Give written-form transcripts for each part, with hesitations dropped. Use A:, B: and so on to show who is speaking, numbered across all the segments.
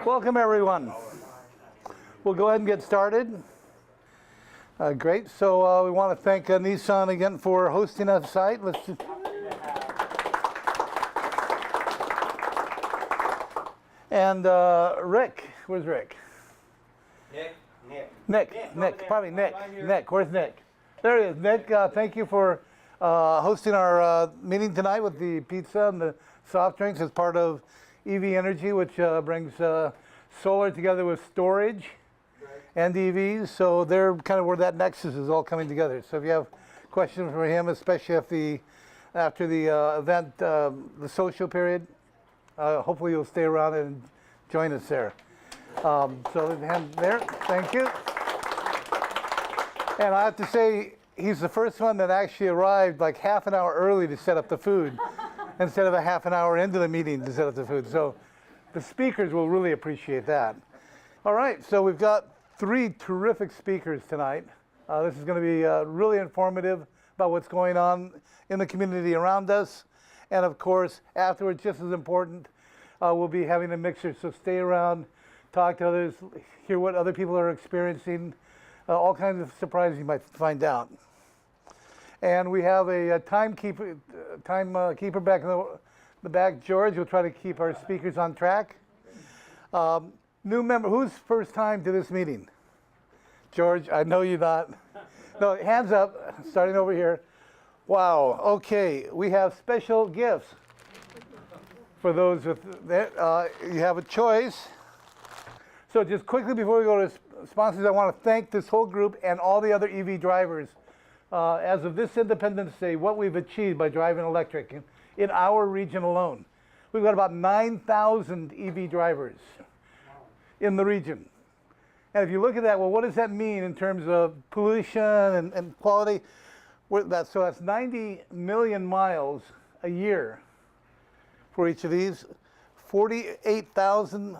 A: Welcome, everyone. We'll go ahead and get started. Great. So we want to thank Nissan again for hosting us site. Let's just... And Rick, where's Rick? Nick, probably Nick. Where's Nick? There he is. Nick, thank you for hosting our meeting tonight with the pizza and the soft drinks as part of EV Energy, which brings solar together with storage and EVs. So they're kind of where that nexus is all coming together. So if you have questions for him, especially after the event, the social period, hopefully you'll stay around and join us there. So him there, thank you. And I have to say, he's the first one that actually arrived like half an hour early to set up the food instead of a half an hour into the meeting to set up the food. So the speakers will really appreciate that. All right, so we've got 3 terrific speakers tonight. This is going to be really informative about what's going on in the community around us. And of course, afterwards, just as important, we'll be having a mixer. So stay around, talk to others, hear what other people are experiencing, all kinds of surprises you might find out. And we have a timekeeper back in the back. George will try to keep our speakers on track. New member, who's first time to this meeting? George, I know you're not. No, hands up, starting over here. Wow, okay, we have special gifts for those with that. You have a choice. So just quickly before we go to sponsors, I want to thank this whole group and all the other EV drivers. As of this Independence Day, what we've achieved by driving electric in our region alone. We've got about 9,000 EV drivers in the region. And if you look at that, well, what does that mean in terms of pollution and quality? So that's 90 million miles a year for each of these. 48,000,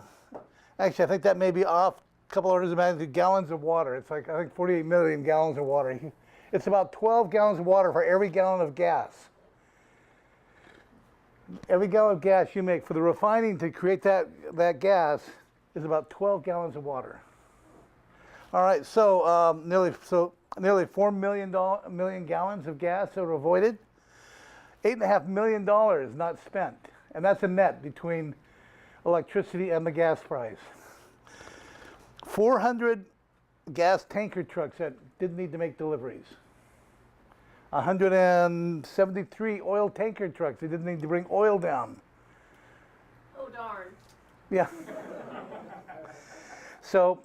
A: actually I think that may be off a couple orders of magnitude, gallons of water. It's like, I think 48 million gallons of water. It's about 12 gallons of water for every gallon of gas. Every gallon of gas you make for the refining to create that gas is about 12 gallons of water. All right, so nearly 4 million gallons of gas that were avoided. $8.5 million not spent, and that's a net between electricity and the gas price. 400 gas tanker trucks that didn't need to make deliveries. 173 oil tanker trucks that didn't need to bring oil down.
B: Oh, darn.
A: Yeah. So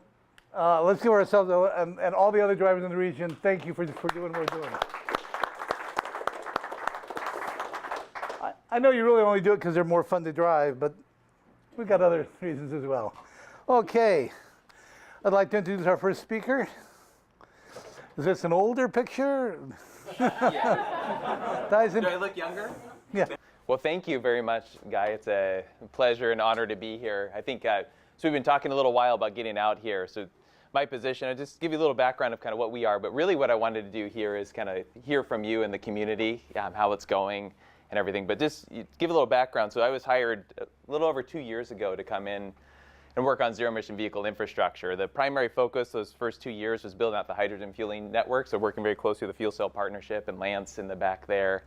A: let's give ourselves, and all the other drivers in the region, thank you for doing what we're doing. I know you really only do it because they're more fun to drive, but we've got other reasons as well. Okay. I'd like to introduce our first speaker. Is this an older picture?
C: Yeah.
A: Tyson?
C: Do I look younger?
A: Yeah.
C: Well, thank you very much, Guy. It's a pleasure and honor to be here. I think, so we've been talking a little while about getting out here. So my position, I'll just give you a little background of kind of what we are, but really what I wanted to do here is kind of hear from you in the community, how it's going and everything. But just give a little background. So I was hired a little over 2 years ago to come in and work on zero-emission vehicle infrastructure. The primary focus those first 2 years was building out the hydrogen fueling network, so working very closely with the Fuel Cell Partnership and Lance in the back there.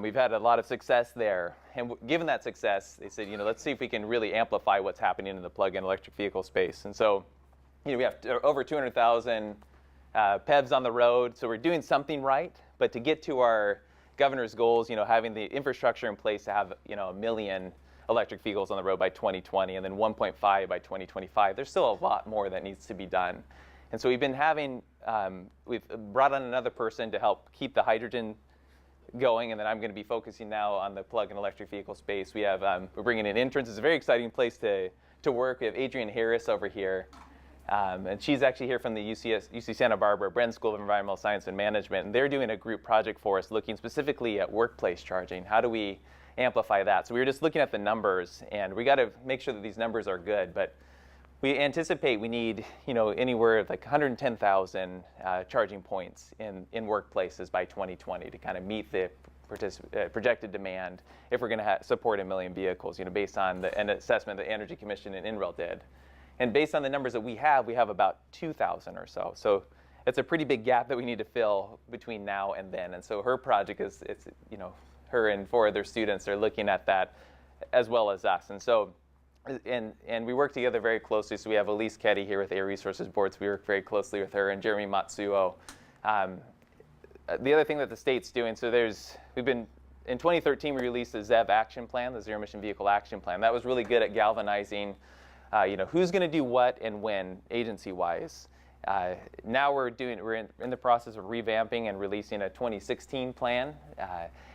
C: We've had a lot of success there. And given that success, they said, let's see if we can really amplify what's happening in the plug-in electric vehicle space. And so, we have over 200,000 PEVs on the road, so we're doing something right. But to get to our governor's goals, having the infrastructure in place to have, 1 million electric vehicles on the road by 2020 and then 1.5 by 2025. There's still a lot more that needs to be done. And so we've been we've brought on another person to help keep the hydrogen going, and then I'm going to be focusing now on the plug-in electric vehicle space. We have, we're bringing in interns. It's a very exciting place to work. We have Adrienne Harris over here, and she's actually here from the UC Santa Barbara, Bren School of Environmental Science and Management, and they're doing a group project for us looking specifically at workplace charging. How do we amplify that? So we were just looking at the numbers, and we got to make sure that these numbers are good, but we anticipate we need, anywhere like 110,000 charging points in workplaces by 2020 to kind of meet the projected demand if we're going to support 1 million vehicles, based on an assessment the Energy Commission and NREL did. And based on the numbers that we have about 2,000 or so. So it's a pretty big gap that we need to fill between now and then. And so her project is, her and 4 other students are looking at that as well as us. And so, and we work together very closely. So we have Elise Ketty here with Air Resources Boards. We work very closely with her, and Jeremy Matsuo. The other thing that the state's doing, so in 2013 we released the ZEV action plan, the Zero Emission Vehicle Action Plan. That was really good at galvanizing, who's going to do what and when, agency-wise. Now we're in the process of revamping and releasing a 2016 plan.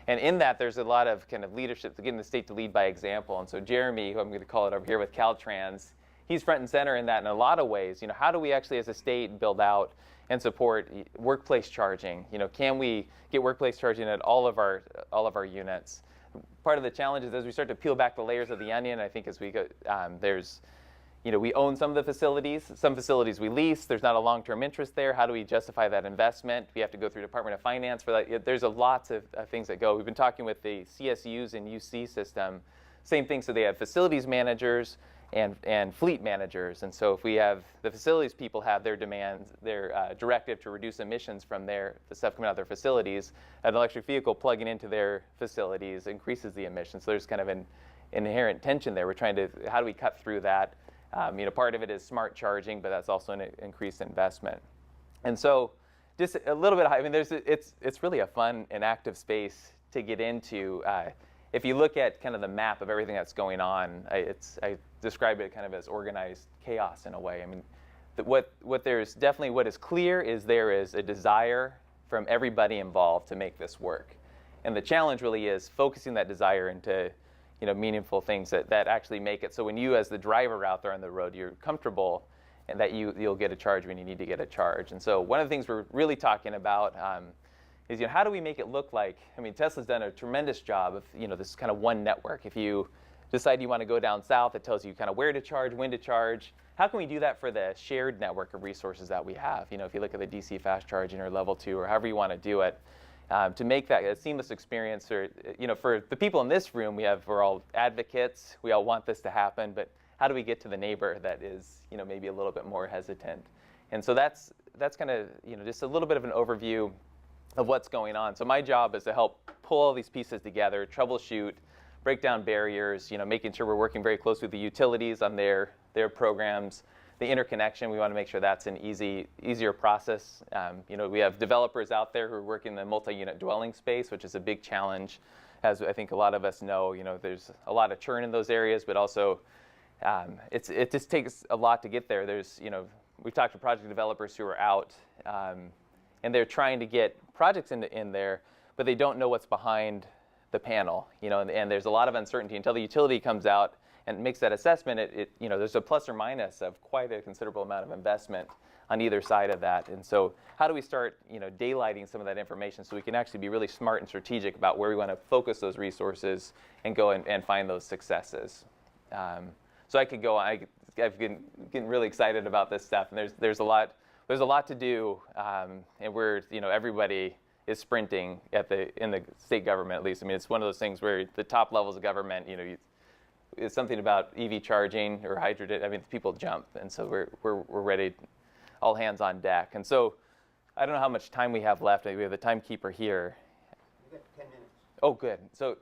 C: And in that, there's a lot of kind of leadership, getting the state to lead by example. And so Jeremy, who I'm going to call it over here with Caltrans, he's front and center in that in a lot of ways. How do we actually as a state build out and support workplace charging? Can we get workplace charging at all of our units? Part of the challenge is as we start to peel back the layers of the onion, I think as we go, we own some of the facilities. Some facilities we lease. There's not a long-term interest there. How do we justify that investment? We have to go through Department of Finance for that. There's lots of things that go. We've been talking with the CSUs and UC system. Same thing, so they have facilities managers and fleet managers. And so if we have the facilities people have their demands, their directive to reduce emissions from the stuff coming out of their facilities, an electric vehicle plugging into their facilities increases the emissions. So there's kind of an inherent tension there. We're trying to, how do we cut through that? Part of it is smart charging, but that's also an increased investment. And so just a little bit, it's really a fun and active space to get into. If you look at kind of the map of everything that's going on, I describe it kind of as organized chaos in a way. What is clear is there is a desire from everybody involved to make this work. And the challenge really is focusing that desire into meaningful things that actually make it so when you as the driver out there on the road, you're comfortable and that you'll get a charge when you need to get a charge. And so one of the things we're really talking about is how do we make it look like, Tesla's done a tremendous job of this kind of one network. If you decide you want to go down south, it tells you kind of where to charge, when to charge. How can we do that for the shared network of resources that we have? If you look at the DC fast charging or level 2 or however you want to do it, to make that a seamless experience, or for the people in this room, we're all advocates. We all want this to happen, but how do we get to the neighbor that is maybe a little bit more hesitant? And so that's kind of just a little bit of an overview of what's going on. So my job is to help pull all these pieces together, troubleshoot, break down barriers. Making sure we're working very closely with the utilities on their programs. The interconnection, we want to make sure that's an easier process. We have developers out there who are working in the multi-unit dwelling space, which is a big challenge. As I think a lot of us know, there's a lot of churn in those areas, but also it just takes a lot to get there. We've talked to project developers who are out, and they're trying to get projects in there, but they don't know what's behind the panel. And there's a lot of uncertainty until the utility comes out and makes that assessment. There's a plus or minus of quite a considerable amount of investment on either side of that. And so how do we start daylighting some of that information so we can actually be really smart and strategic about where we want to focus those resources and go and find those successes. So I could go on. I've been getting really excited about this stuff, and there's a lot to do, and we're everybody is sprinting in the state government, at least. It's one of those things where the top levels of government, it's something about EV charging or hydrogen. People jump, and so we're ready, all hands on deck. And so I don't know how much time we have left. We have the timekeeper here.
D: You got 10 minutes.
C: Oh, good. So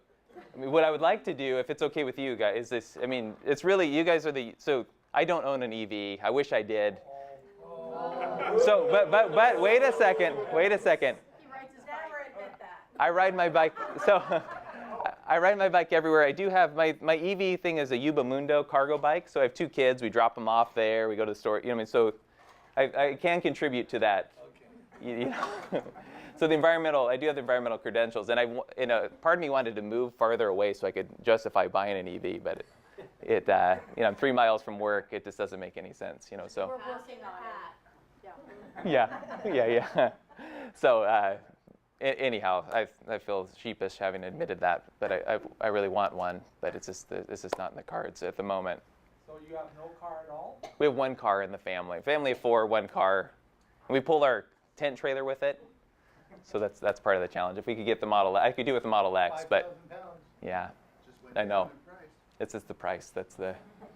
C: what I would like to do, if it's okay with you guys, is this. It's really, you guys are so I don't own an EV. I wish I did. So, but wait a second.
B: He rides his bike. Never admit that.
C: I ride my bike. So I ride my bike everywhere. I do have my EV thing is a Yuba Mundo cargo bike. So I have 2 kids. We drop them off there. We go to the store. So I can contribute to that. Okay. So I do have the environmental credentials, and part of me wanted to move farther away so I could justify buying an EV, but I'm 3 miles from work. It just doesn't make any sense. So.
B: We're working on it.
C: Yeah. So anyhow, I feel sheepish having admitted that, but I really want one, but it's just not in the cards at the moment.
E: So you have no car at all?
C: We have 1 car in the family. Family of 4, 1 car. And we pull our tent trailer with it. So that's part of the challenge. If we could get the Model, I could do it with the Model X, but
A: 5,000 pounds.
C: yeah, I know. It's just the price. That's the.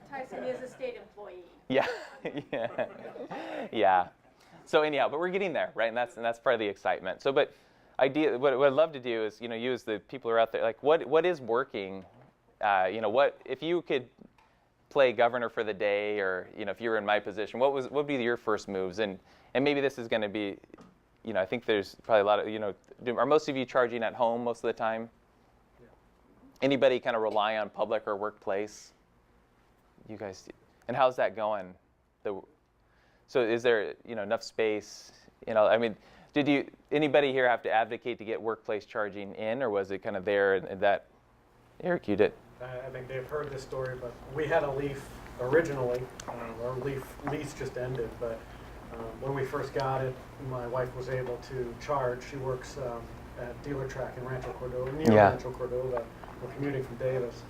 B: Tyson is a state employee.
C: Yeah, yeah, yeah. So anyhow, but we're getting there, right? And that's part of the excitement. So, but what I'd love to do is, you as the people who are out there, like, what is working? What if you could play governor for the day, or if you were in my position, what would be your first moves? And maybe this is going to be, I think there's probably a lot of, are most of you charging at home most of the time?
E: Yeah.
C: Anybody kind of rely on public or workplace? You guys, and how's that going? So is there enough space? Did anybody here have to advocate to get workplace charging in, or was it kind of there and that? Eric, you did.
E: I think they've heard this story, but we had a Leaf originally. Our lease just ended, but when we first got it, my wife was able to charge. She works at Dealer Track in Rancho Cordova, near Rancho Cordova. We're commuting from Davis.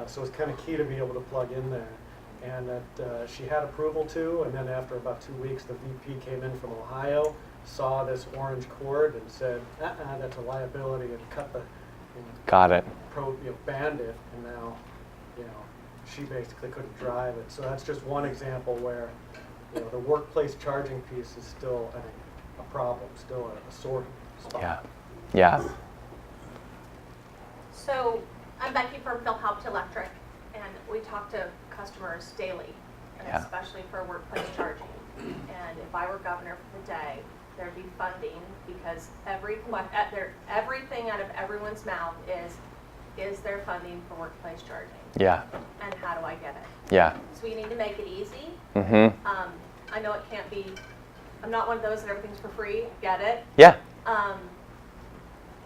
E: So it's kind of key to be able to plug in there. And that she had approval to, and then after about 2 weeks, the VP came in from Ohio, saw this orange cord and said, that's a liability, and cut the,
C: got it.
E: Banned it, and now, she basically couldn't drive it. So that's just one example where, the workplace charging piece is still, I think, a problem, still a sore spot.
C: Yeah, yeah.
B: So I'm Becky from Philhelpt Electric, and we talk to customers daily, and
C: Yeah.
B: especially for workplace charging. And if I were governor for the day, there'd be funding, because everything out of everyone's mouth is there funding for workplace charging?
C: Yeah.
B: And how do I get it?
C: Yeah.
B: So we need to make it easy.
C: Mm-hmm.
B: I know it can't be, I'm not one of those that everything's for free, get it.
C: Yeah.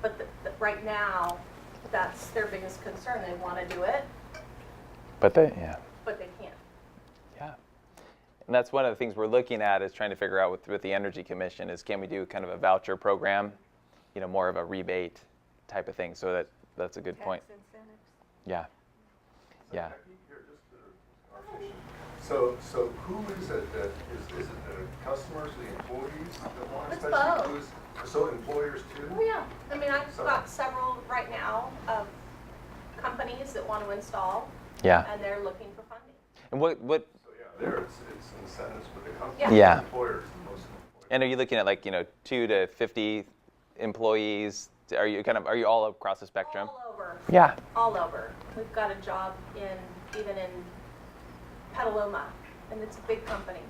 B: But right now, that's their biggest concern. They want to do it,
C: But they
B: can't.
C: Yeah. And that's one of the things we're looking at, is trying to figure out with the Energy Commission, is can we do kind of a voucher program, more of a rebate type of thing. So that's a good point.
B: Tax incentives.
C: Yeah. Yeah.
D: So who is it that is it the customers, the employees that want
B: It's
D: to
B: both.
D: So employers too?
B: Oh yeah. I mean, I've got several right now of companies that want to install,
C: Yeah.
B: and they're looking for funding.
C: And what
D: So yeah, it's incentives for the companies.
B: Yeah.
C: Yeah.
D: Employers, most employers.
C: and are you looking at 2 to 50 employees? Are you all across the spectrum?
B: All over.
C: Yeah.
B: All over. We've got a job even in Petaluma, and it's a big company.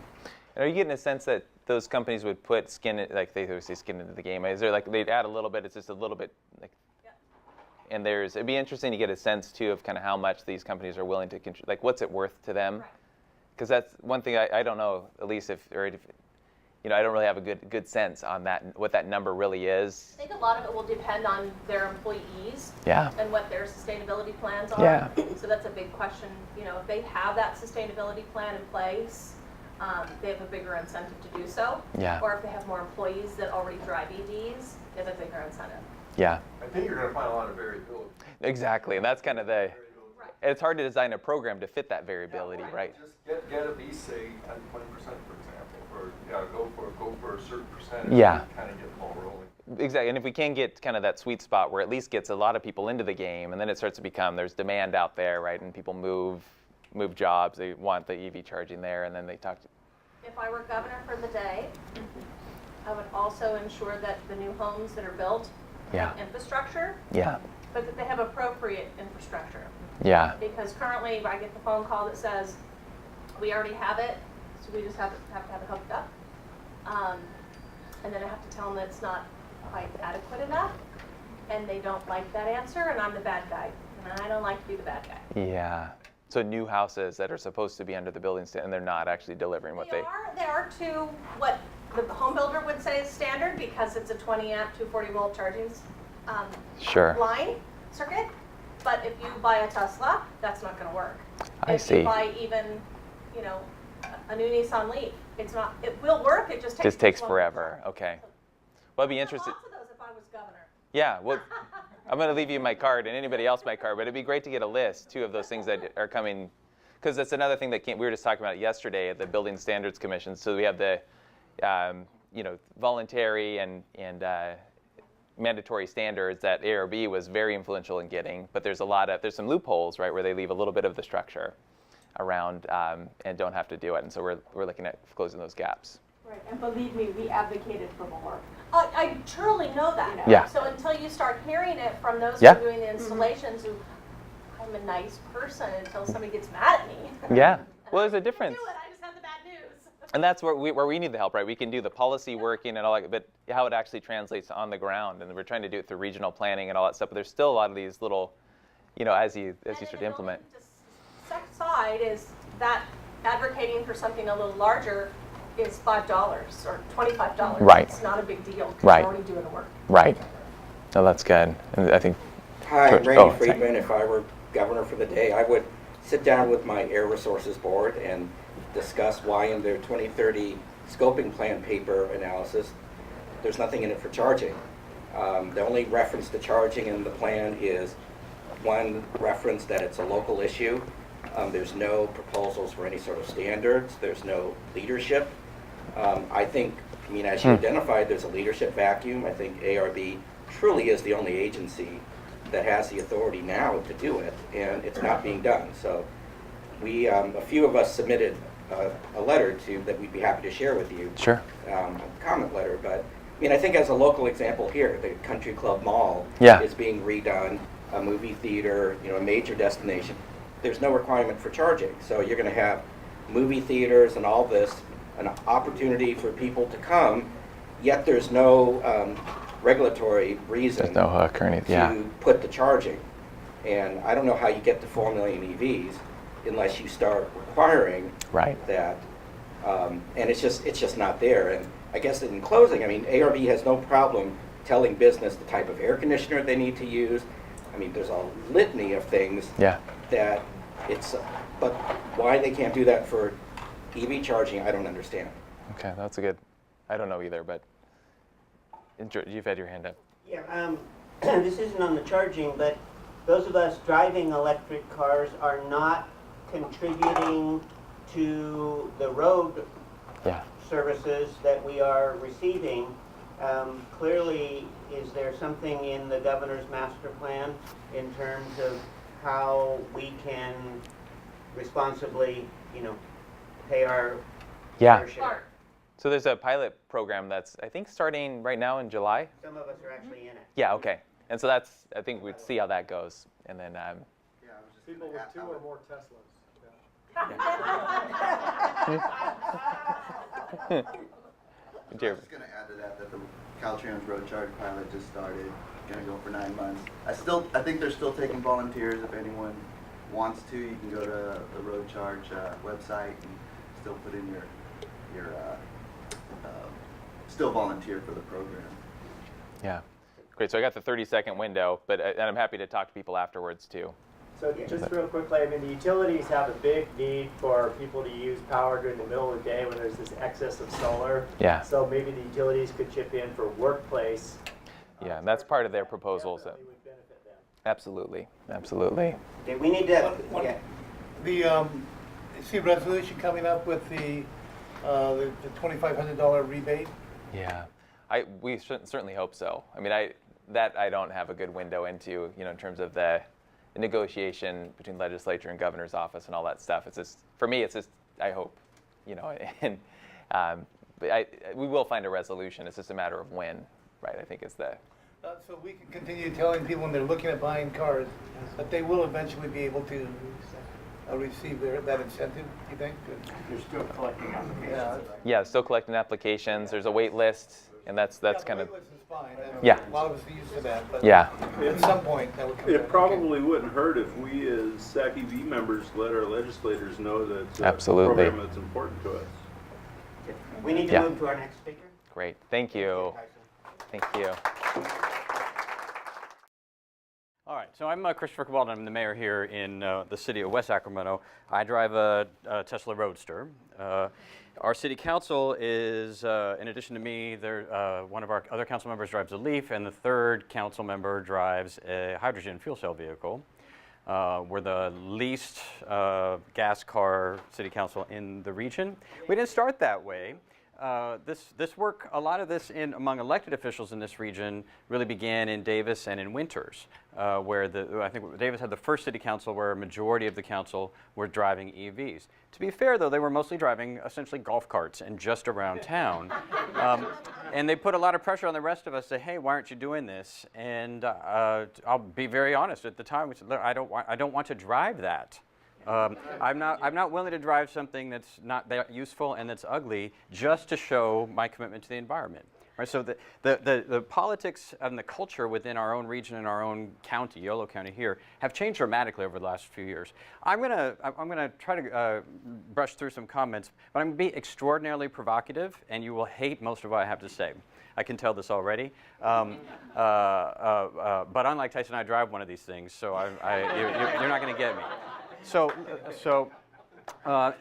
C: And are you getting a sense that those companies would put skin, they always say skin into the game? Is there they'd add a little bit? It's just a little bit
B: Yep.
C: And it'd be interesting to get a sense too of kind of how much these companies are willing to contribute. What's it worth to them?
B: Right.
C: Because that's one thing I don't know, Elise, if I don't really have a good sense on that, what that number really is.
B: I think a lot of it will depend on their employees.
C: Yeah.
B: And what their sustainability plans are.
C: Yeah.
B: So that's a big question. If they have that sustainability plan in place, they have a bigger incentive to do so.
C: Yeah.
B: Or if they have more employees that already drive EVs, they have a bigger incentive.
C: Yeah.
D: I think you're going to find a lot of variability.
C: Exactly, and that's kind of
B: Right.
C: it's hard to design a program to fit that variability, right?
D: Just get at least say 10-20%, for example, or go for a certain percentage.
C: Yeah.
D: And kind of get the ball rolling.
C: Exactly, and if we can get kind of that sweet spot where at least gets a lot of people into the game, and then it starts to become, there's demand out there, right, and people move jobs, they want the EV charging there, and then they talk to,
B: If I were governor for the day, I would also ensure that the new homes that are built have infrastructure,
C: yeah,
B: but that they have appropriate infrastructure.
C: yeah,
B: Because currently I get the phone call that says, we already have it, so we just have to have it hooked up. And then I have to tell them that it's not quite adequate enough, and they don't like that answer, and I'm the bad guy. And I don't like to be the bad guy.
C: yeah. So new houses that are supposed to be under the building standard, and they're not actually delivering what they
B: They are to what the home builder would say is standard, because it's a 20 amp, 240 volt charging
C: Sure.
B: line circuit. But if you buy a Tesla, that's not going to work.
C: I
B: if
C: see.
B: you buy even, a new Nissan Leaf, it's not. It will work. It just takes longer.
C: forever. Okay. Well, I'd be interested.
B: Lots of those if I was governor.
C: Yeah, well, I'm going to leave you my card and anybody else my card, but it'd be great to get a list, too, of those things that are coming, because that's another thing that we were just talking about yesterday at the Building Standards Commission. So we have the, voluntary and mandatory standards that ARB was very influential in getting, but there's some loopholes, right, where they leave a little bit of the structure around and don't have to do it. And so we're looking at closing those gaps.
F: Right, and believe me, we advocated for more.
B: I truly know that.
C: Yeah.
B: So until you start hearing it from those
C: Yeah.
B: who are doing the installations, who I'm a nice person until somebody gets mad at me.
C: Yeah. Well, there's a difference.
B: I just have the bad news.
C: And that's where we need the help, right? We can do the policy working and all that, but how it actually translates on the ground, and we're trying to do it through regional planning and all that stuff. But there's still a lot of these little, as you start to implement.
B: The second side is that advocating for something a little larger is $5 or $25.
C: Right.
B: It's not a big deal because
C: Right.
B: you're already doing the work.
C: Right. No, that's good. And I think.
G: Hi, I'm
C: George-
G: Randy
C: oh, sorry.
G: Friedman. If I were governor for the day, I would sit down with my Air Resources Board and discuss why in their 2030 scoping plan paper analysis, there's nothing in it for charging. The only reference to charging in the plan is one reference that it's a local issue. There's no proposals for any sort of standards. There's no leadership. I think, as you identified, there's a leadership vacuum. I think ARB truly is the only agency that has the authority now to do it, and it's not being done. So we, a few of us submitted a letter that we'd be happy to share with you.
C: Sure.
G: A comment letter, but I think as a local example here, the Country Club Mall
C: Yeah.
G: is being redone, a movie theater, a major destination. There's no requirement for charging, so you're going to have movie theaters and all this, an opportunity for people to come, yet there's no regulatory reason
C: There's no hook or anything. Yeah.
G: to put the charging. And I don't know how you get to 4 million EVs unless you start requiring
C: Right.
G: that. And it's just not there. And I guess in closing, ARB has no problem telling business the type of air conditioner they need to use. There's a litany of things
C: Yeah.
G: that but why they can't do that for EV charging, I don't understand.
C: Okay, that's a good. I don't know either, but you've had your hand up.
H: Yeah, this isn't on the charging, but those of us driving electric cars are not contributing to the road
C: Yeah.
H: services that we are receiving. Clearly, is there something in the governor's master plan in terms of how we can responsibly, pay our
C: Yeah.
H: fair share?
B: Mark.
C: So there's a pilot program that's I think starting right now in July.
H: Some of us are actually in it.
C: Yeah. Okay. And so I think we'd see how that goes, and then.
E: People with 2 or more Teslas.
C: Dear.
I: I was just going to add to that the Caltrans Road Charge pilot just started, going to go for 9 months. I think they're still taking volunteers. If anyone wants to, you can go to the Road Charge website and still put in your still volunteer for the program.
C: Yeah. Great. So I got the 30-second window, and I'm happy to talk to people afterwards too.
J: So just real quickly, the utilities have a big need for people to use power during the middle of the day when there's this excess of solar.
C: Yeah.
J: So maybe the utilities could chip in for workplace.
C: Yeah, and that's part of their proposals.
J: Definitely would benefit them.
C: Absolutely. Absolutely.
H: Okay, we need to,
A: What-
H: yeah.
A: See a resolution coming up with the $2,500 rebate?
C: Yeah. We certainly hope so. I don't have a good window into, in terms of the negotiation between legislature and governor's office and all that stuff. It's just, for me, it's just, I hope, and but we will find a resolution. It's just a matter of when, right? I think is the.
A: So we can continue telling people when they're looking at buying cars that they will eventually be able to receive that incentive, you think?
J: You're still collecting applications.
C: Yeah, still collecting applications. There's a wait list, and that's kind of.
A: The wait list is fine.
C: Yeah.
A: A lot of us are used to that, but
C: Yeah.
A: at some point that would come
K: It
A: back.
K: probably wouldn't hurt if we as SacEV members let our legislators know that it's a
C: Absolutely.
K: program that's important to us.
H: We need to
C: Yeah.
H: move to our next speaker.
C: Great. Thank you. Thank you.
L: All right, so I'm Christopher Cabaldon. I'm the mayor here in the city of West-Sacramento. I drive a Tesla Roadster. Our city council is, in addition to me, one of our other council members drives a Leaf, and the third council member drives a hydrogen fuel cell vehicle. We're the least gas car city council in the region. We didn't start that way. this work, a lot of this among elected officials in this region really began in Davis and in Winters, where I think Davis had the first city council where a majority of the council were driving EVs. To be fair, though, they were mostly driving essentially golf carts and just around town. And they put a lot of pressure on the rest of us to say, hey, why aren't you doing this? And I'll be very honest, at the time we said, look, I don't want to drive that. I'm not willing to drive something that's not that useful and that's ugly just to show my commitment to the environment. Right? So the politics and the culture within our own region and our own county, Yolo County here, have changed dramatically over the last few years. I'm gonna try to brush through some comments, but I'm gonna be extraordinarily provocative, and you will hate most of what I have to say. I can tell this already. But unlike Tyson, I drive one of these things, so you're not gonna get me.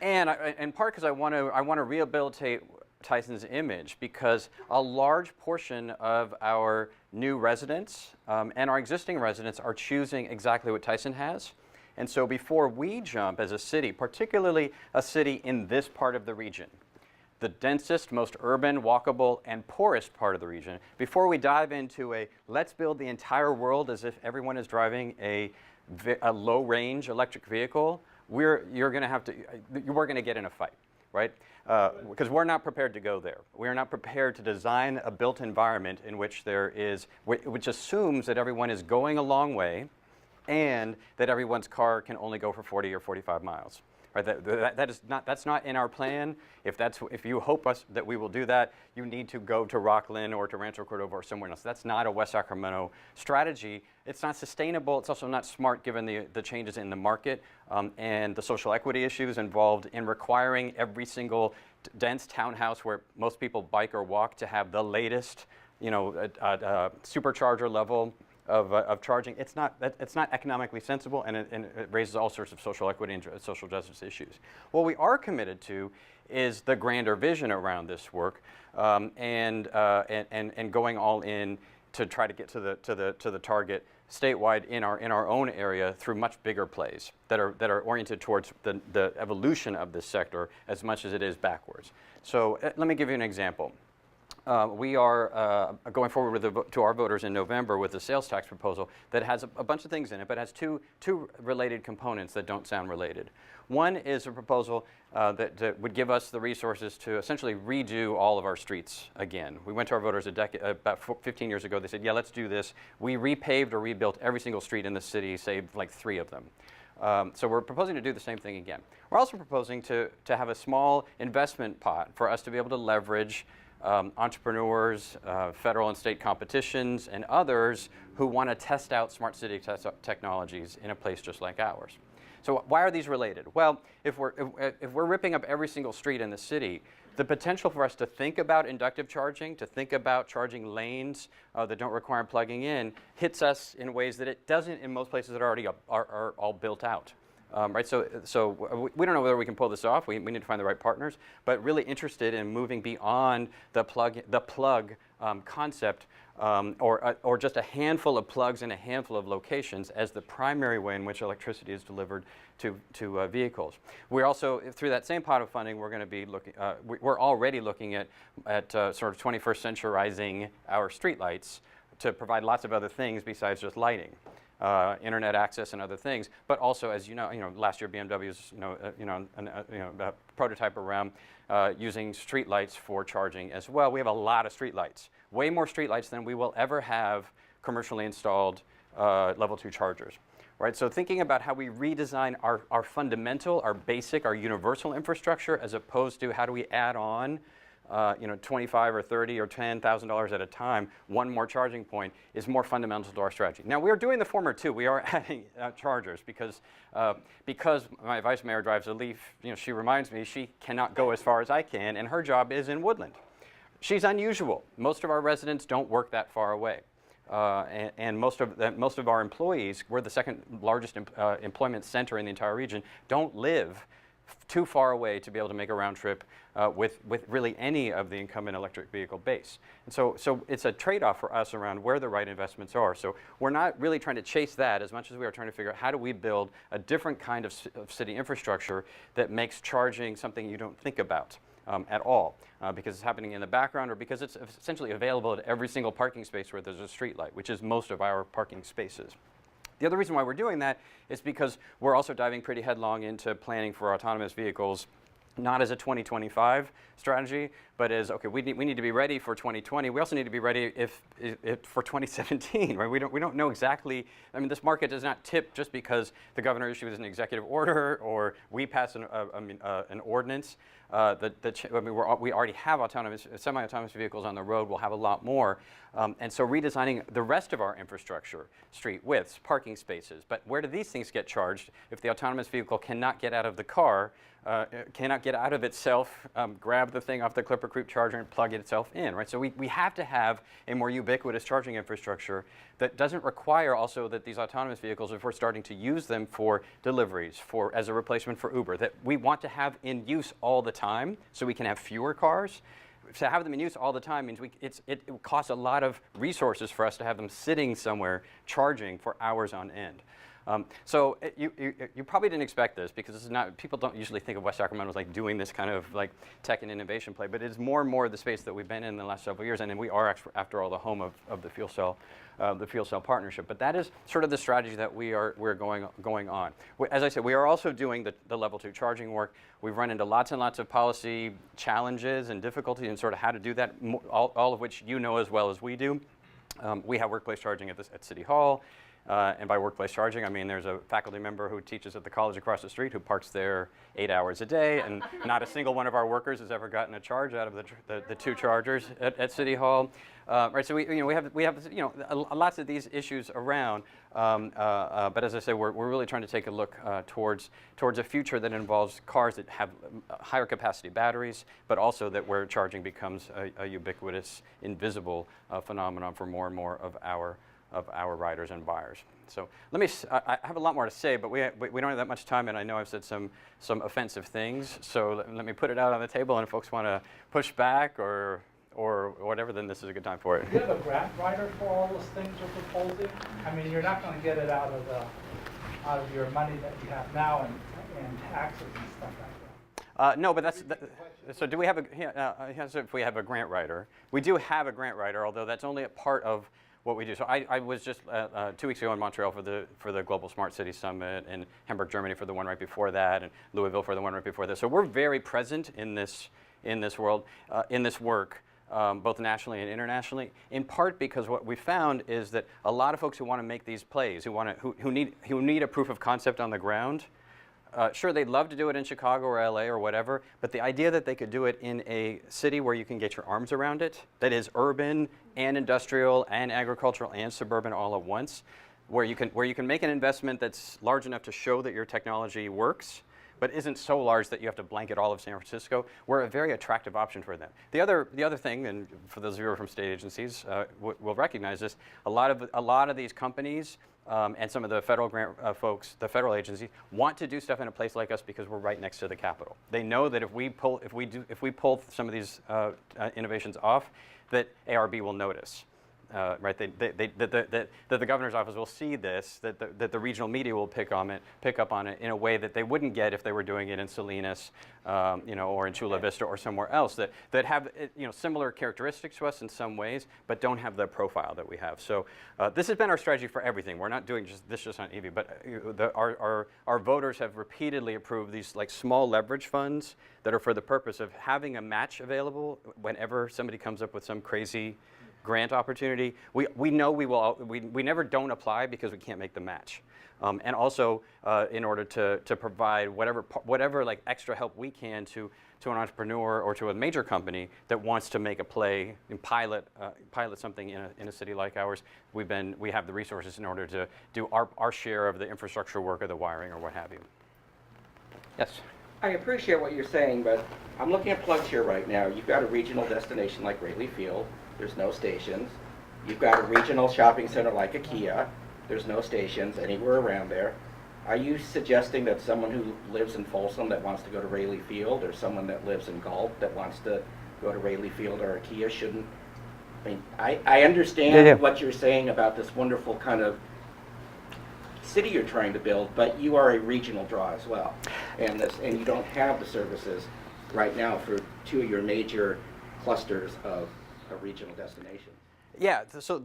L: And in part because I want to rehabilitate Tyson's image, because a large portion of our new residents and our existing residents are choosing exactly what Tyson has. And so before we jump as a city, particularly a city in this part of the region, the densest, most urban, walkable, and poorest part of the region, before we dive into let's build the entire world as if everyone is driving a low-range electric vehicle, we're going to get in a fight, right? Because we're not prepared to go there. We're not prepared to design a built environment in which which assumes that everyone is going a long way, and that everyone's car can only go for 40 or 45 miles. Right? That's not in our plan. If you hope that we will do that, you need to go to Rockland or to Rancho Cordova or somewhere else. That's not a West Sacramento strategy. It's not sustainable. It's also not smart given the changes in the market and the social equity issues involved in requiring every single dense townhouse where most people bike or walk to have the latest, supercharger level of charging. It's not economically sensible, and it raises all sorts of social equity and social justice issues. What we are committed to is the grander vision around this work, and going all in to try to get to the target statewide in our own area through much bigger plays that are oriented towards the evolution of this sector as much as it is backwards. So let me give you an example. We are going forward to our voters in November with a sales tax proposal that has a bunch of things in it, but has two related components that don't sound related. One is a proposal that would give us the resources to essentially redo all of our streets again. We went to our voters about 15 years ago. They said, yeah, let's do this. We repaved or rebuilt every single street in the city, save like 3 of them. So we're proposing to do the same thing again. We're also proposing to have a small investment pot for us to be able to leverage entrepreneurs, federal and state competitions, and others who want to test out smart city technologies in a place just like ours. So why are these related? Well, if we're ripping up every single street in the city, the potential for us to think about inductive charging, to think about charging lanes that don't require plugging in, hits us in ways that it doesn't in most places that already are all built out. Right, so we don't know whether we can pull this off. We need to find the right partners, but really interested in moving beyond the plug concept, or just a handful of plugs in a handful of locations as the primary way in which electricity is delivered to vehicles. We're also, through that same pot of funding, we're going to be looking. We're already looking at sort of 21st centurizing our streetlights to provide lots of other things besides just lighting. Internet access and other things, but also, as you know, last year BMW's, a prototype around using streetlights for charging as well. We have a lot of streetlights, way more streetlights than we will ever have commercially installed level 2 chargers. Right, so thinking about how we redesign our fundamental, our basic, our universal infrastructure, as opposed to how do we add on $25 or $30 or $10,000 at a time, one more charging point, is more fundamental to our strategy. Now, we are doing the former too. We are adding chargers because my vice mayor drives a Leaf. She reminds me she cannot go as far as I can, and her job is in Woodland. She's unusual. Most of our residents don't work that far away. And most of our employees, we're the second largest employment center in the entire region, don't live too far away to be able to make a round trip with really any of the incumbent electric vehicle base. And so it's a trade-off for us around where the right investments are. So we're not really trying to chase that as much as we are trying to figure out how do we build a different kind of city infrastructure that makes charging something you don't think about. at all, because it's happening in the background or because it's essentially available at every single parking space where there's a street light, which is most of our parking spaces. The other reason why we're doing that is because we're also diving pretty headlong into planning for autonomous vehicles, not as a 2025 strategy, but as, okay, we need to be ready for 2020. We also need to be ready if for 2017, right? We don't know exactly. I mean, this market does not tip just because the governor issues an executive order or we pass an ordinance. I mean, we already have semi-autonomous vehicles on the road. We'll have a lot more. And so redesigning the rest of our infrastructure, street widths, parking spaces. But where do these things get charged if the autonomous vehicle cannot get out of the car, cannot get out of itself, grab the thing off the Clipper Creek charger and plug it itself in, right? So we have to have a more ubiquitous charging infrastructure that doesn't require also that these autonomous vehicles, if we're starting to use them for deliveries, as a replacement for Uber, that we want to have in use all the time so we can have fewer cars. To have them in use all the time means it costs a lot of resources for us to have them sitting somewhere charging for hours on end. So you probably didn't expect this because this is not, people don't usually think of West Sacramento as like doing this kind of like tech and innovation play, but it's more and more the space that we've been in the last several years, and we are after all the home of the fuel cell partnership. But that is sort of the strategy that we're going on. As I said, we are also doing the level 2 charging work. We've run into lots and lots of policy challenges and difficulties in sort of how to do that, all of which you know as well as we do. We have workplace charging at City Hall. And by workplace charging, I mean there's a faculty member who teaches at the college across the street who parks there 8 hours a day, and not a single one of our workers has ever gotten a charge out of the 2 chargers at City Hall. Right, so we have lots of these issues around, but as I say, we're really trying to take a look towards a future that involves cars that have higher capacity batteries, but also that where charging becomes a ubiquitous, invisible phenomenon for more and more of our riders and buyers. So I have a lot more to say, but we don't have that much time, and I know I've said some offensive things, so let me put it out on the table, and if folks want to push back or whatever, then this is a good time for it.
M: Do you have a grant writer for all those things you're proposing? I mean, you're not going to get it out of your money that you have now and taxes and stuff like that.
L: No, but so do we have if we have a grant writer? We do have a grant writer, although that's only a part of what we do. So I was just 2 weeks ago in Montreal for the Global Smart City Summit, and Hamburg, Germany for the one right before that, and Louisville for the one right before that. So we're very present in this world, in this work, both nationally and internationally. In part because what we found is that a lot of folks who want to make these plays, who need a proof of concept on the ground. Sure, they'd love to do it in Chicago or LA or whatever, but the idea that they could do it in a city where you can get your arms around it, that is urban and industrial and agricultural and suburban all at once, where you can make an investment that's large enough to show that your technology works, but isn't so large that you have to blanket all of San Francisco, we're a very attractive option for them. The other thing, and for those of you who are from state agencies, will recognize this, a lot of these companies and some of the federal grant folks, the federal agencies, want to do stuff in a place like us because we're right next to the Capitol. They know that if we pull some of these innovations off, that ARB will notice. Right, that the governor's office will see this, that the regional media will pick up on it in a way that they wouldn't get if they were doing it in Salinas, or in Chula Vista or somewhere else that have similar characteristics to us in some ways, but don't have the profile that we have. So this has been our strategy for everything. We're not doing just on EV, but our voters have repeatedly approved these like small leverage funds that are for the purpose of having a match available whenever somebody comes up with some crazy grant opportunity. We know we never don't apply because we can't make the match, and also in order to provide whatever like extra help we can to an entrepreneur or to a major company that wants to make a play and pilot something in a city like ours. We have the resources in order to do our share of the infrastructure work or the wiring or what have you. Yes.
G: I appreciate what you're saying, but I'm looking at plugs here right now. You've got a regional destination like Raleigh Field. There's no stations. You've got a regional shopping center like IKEA. There's no stations anywhere around there. Are you suggesting that someone who lives in Folsom that wants to go to Raleigh Field, or someone that lives in Galt that wants to go to Raleigh Field or IKEA shouldn't? I mean, I understand what you're saying about this wonderful kind of city you're trying to build, but you are a regional draw as well, and you don't have the services right now two of your major clusters of regional destinations.
L: Yeah, so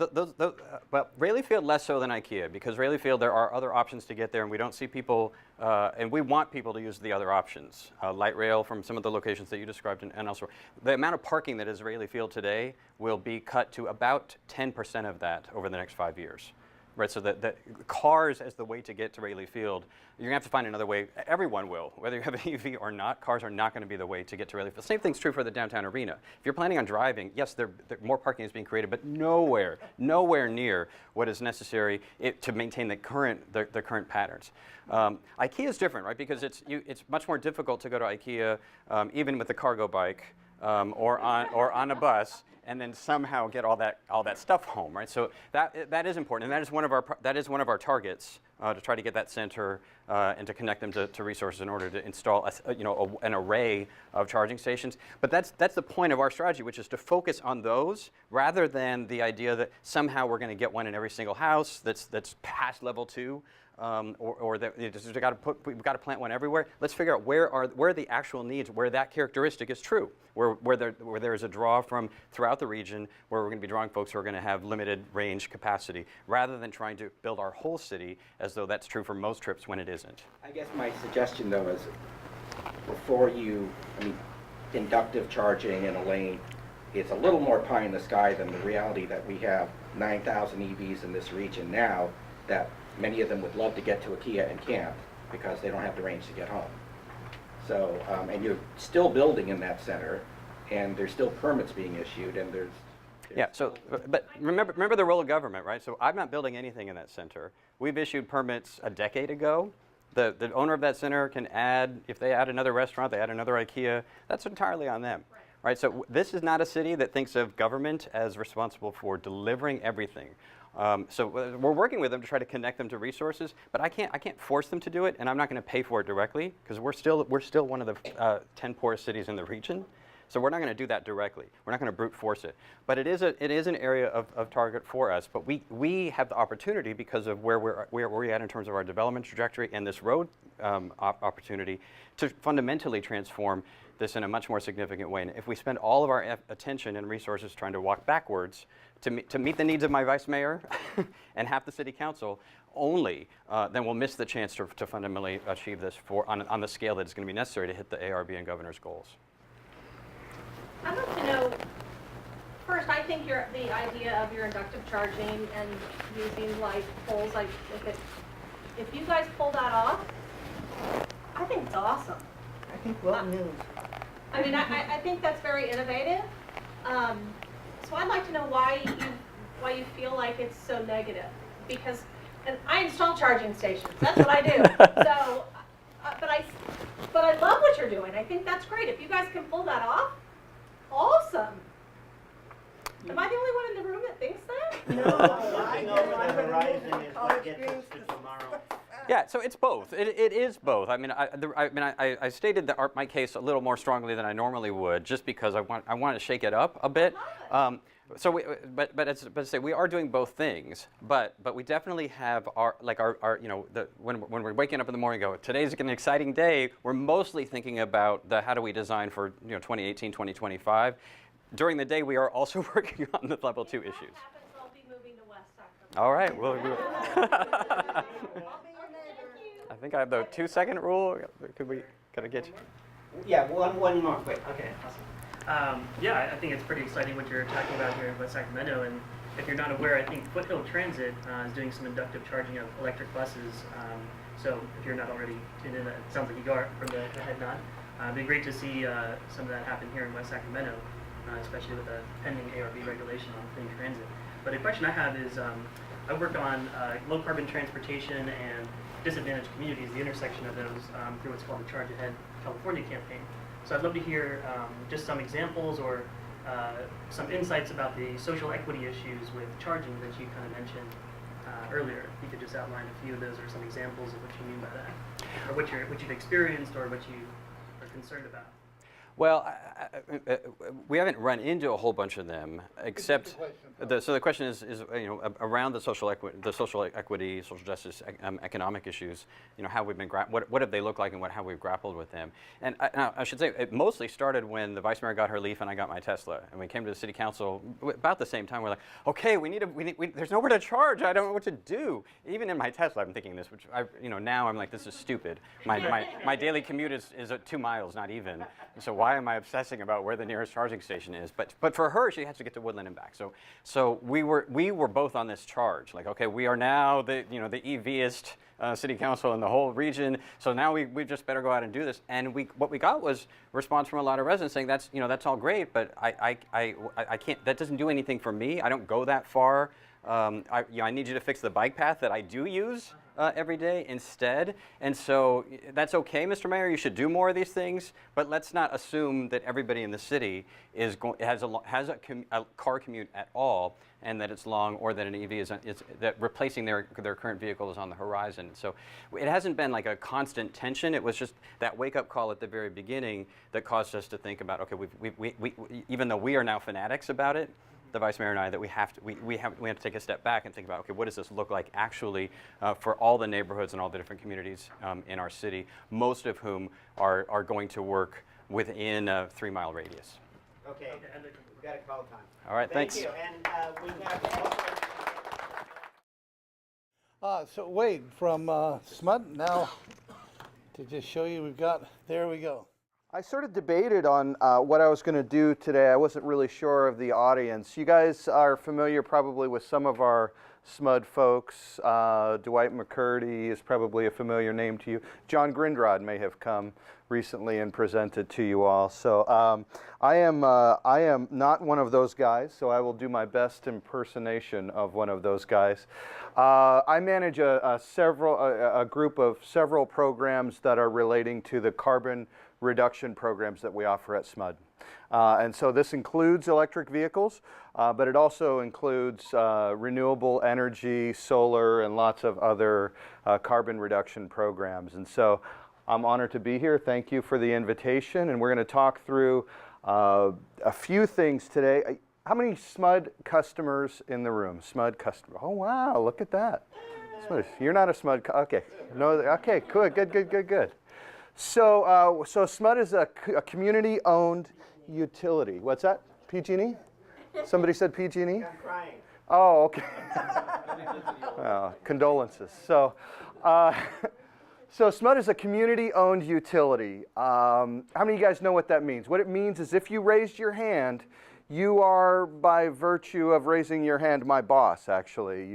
L: well, Rayleigh Field less so than IKEA, because Rayleigh Field there are other options to get there, and we don't see people, and we want people to use the other options. Light rail from some of the locations that you described and elsewhere. The amount of parking that is Rayleigh Field today will be cut to about 10% of that over the next 5 years. Right, so that cars as the way to get to Rayleigh Field, you're gonna have to find another way. Everyone will, whether you have an EV or not. Cars are not gonna be the way to get to Rayleigh Field. Same thing's true for the downtown arena. If you're planning on driving, yes, more parking is being created, but nowhere near what is necessary to maintain the current patterns. IKEA is different, right? Because it's much more difficult to go to IKEA, even with a cargo bike or on a bus, and then somehow get all that stuff home, right? So that is important, and that is one of our targets to try to get that center and to connect them to resources in order to install an array of charging stations. But that's the point of our strategy, which is to focus on those rather than the idea that somehow we're going to get one in every single house that's past level 2. Or that we've got to plant one everywhere. Let's figure out where are the actual needs, where that characteristic is true, where there is a draw from throughout the region, where we're going to be drawing folks who are going to have limited range capacity, rather than trying to build our whole city as though that's true for most trips when it isn't.
G: I guess my suggestion though is before inductive charging in a lane, it's a little more pie in the sky than the reality that we have 9,000 EVs in this region now that many of them would love to get to IKEA and can't because they don't have the range to get home. So, and you're still building in that center, and there's still permits being issued, and there's...
L: Yeah, so, but remember the role of government, right? So I'm not building anything in that center. We've issued permits a decade ago. The owner of that center can add, if they add another restaurant, they add another IKEA, that's entirely on them. Right, so this is not a city that thinks of government as responsible for delivering everything. So we're working with them to try to connect them to resources, but I can't force them to do it, and I'm not going to pay for it directly because we're still one of the 10 poorest cities in the region. So we're not going to do that directly. We're not going to brute force it. But it is an area of target for us. But we have the opportunity because of where we're at in terms of our development trajectory and this road opportunity to fundamentally transform this in a much more significant way. And if we spend all of our attention and resources trying to walk backwards to meet the needs of my vice mayor and half the city council only, then we'll miss the chance to fundamentally achieve this on the scale that is going to be necessary to hit the ARB and governor's goals.
B: I'd like to know, first, I think the idea of your inductive charging and using light poles, like if you guys pull that off, I think it's awesome.
H: I think well news.
B: I mean, I think that's very innovative. So I'd like to know why you feel like it's so negative. Because, and I install charging stations. That's what I do. So, but I love what you're doing. I think that's great. If you guys can pull that off, awesome. Am I the only one in the room that thinks that?
H: No, looking over the horizon is what gets us to tomorrow.
L: Yeah, so it's both. It is both. I mean, I stated my case a little more strongly than I normally would, just because I want to shake it up a bit. But say we are doing both things. But we definitely have our when we're waking up in the morning, and go, today's an exciting day. We're mostly thinking about how do we design for 2018, 2025. During the day, we are also working on the level 2 issues.
B: I'll be moving to West-Sacramento.
L: All right. I think I have the 2-second rule. Gotta get you?
H: Yeah, one more quick.
N: Okay, awesome. Yeah, I think it's pretty exciting what you're talking about here in West Sacramento. And if you're not aware, I think Foothill Transit is doing some inductive charging of electric buses. So if you're not already tuned in, it sounds like you are from the head nod. It'd be great to see some of that happen here in West Sacramento, especially with the pending ARB regulation on clean transit. But the question I have is, I work on low carbon transportation and disadvantaged communities, the intersection of those through what's called the Charge Ahead California campaign. So I'd love to hear just some examples or some insights about the social equity issues with charging that you kind of mentioned earlier. If you could just outline a few of those or some examples of what you mean by that, or what you've experienced or what you are concerned about.
L: Well, we haven't run into a whole bunch of them, except.
A: Question.
L: So the question is around the social equity, social justice, economic issues. How we've been what have they looked like, and how we've grappled with them. And I should say it mostly started when the vice mayor got her Leaf and I got my Tesla, and we came to the city council about the same time. We're like, okay, there's nowhere to charge. I don't know what to do. Even in my Tesla, I'm thinking this, which now I'm like, this is stupid. My daily commute is 2 miles, not even. So why am I obsessing about where the nearest charging station is? But for her, she has to get to Woodland and back. So we were both on this charge. Like, okay, we are now the EVist city council in the whole region. So now we just better go out and do this. And what we got was a response from a lot of residents saying that's all great, but I can't. That doesn't do anything for me. I don't go that far. I need you to fix the bike path that I do use every day instead. And so that's okay, Mr. Mayor. You should do more of these things, but let's not assume that everybody in the city has a car commute at all, and that it's long, or that an EV is that replacing their current vehicle is on the horizon. So it hasn't been like a constant tension. It was just that wake-up call at the very beginning that caused us to think about, okay, we even though we are now fanatics about it, the vice mayor and I, that we have to take a step back and think about, okay, what does this look like actually for all the neighborhoods and all the different communities in our city, most of whom are going to work within a 3-mile radius.
H: Okay, we've got a call time.
L: All right, thanks.
H: Thank you, and we have
A: So Wade from SMUD, now to just show you there we go.
O: I sort of debated on what I was going to do today. I wasn't really sure of the audience. You guys are familiar probably with some of our SMUD folks. Dwight McCurdy is probably a familiar name to you. John Grindrod may have come recently and presented to you all. So I am not one of those guys, so I will do my best impersonation of one of those guys. I manage a group of several programs that are relating to the carbon reduction programs that we offer at SMUD. And so this includes electric vehicles, but it also includes renewable energy, solar, and lots of other carbon reduction programs. And so I'm honored to be here. Thank you for the invitation. And we're going to talk through a few things today. How many SMUD customers in the room? SMUD customer. Oh, wow, look at that. SMUD. You're not a SMUD. Okay. No. Okay, good. So SMUD is a community-owned utility. What's that? PG&E? Somebody said PG&E?
H: I'm crying.
O: Oh, okay. Condolences. So SMUD is a community-owned utility. How many of you guys know what that means? What it means is if you raised your hand, you are, by virtue of raising your hand, my boss, actually.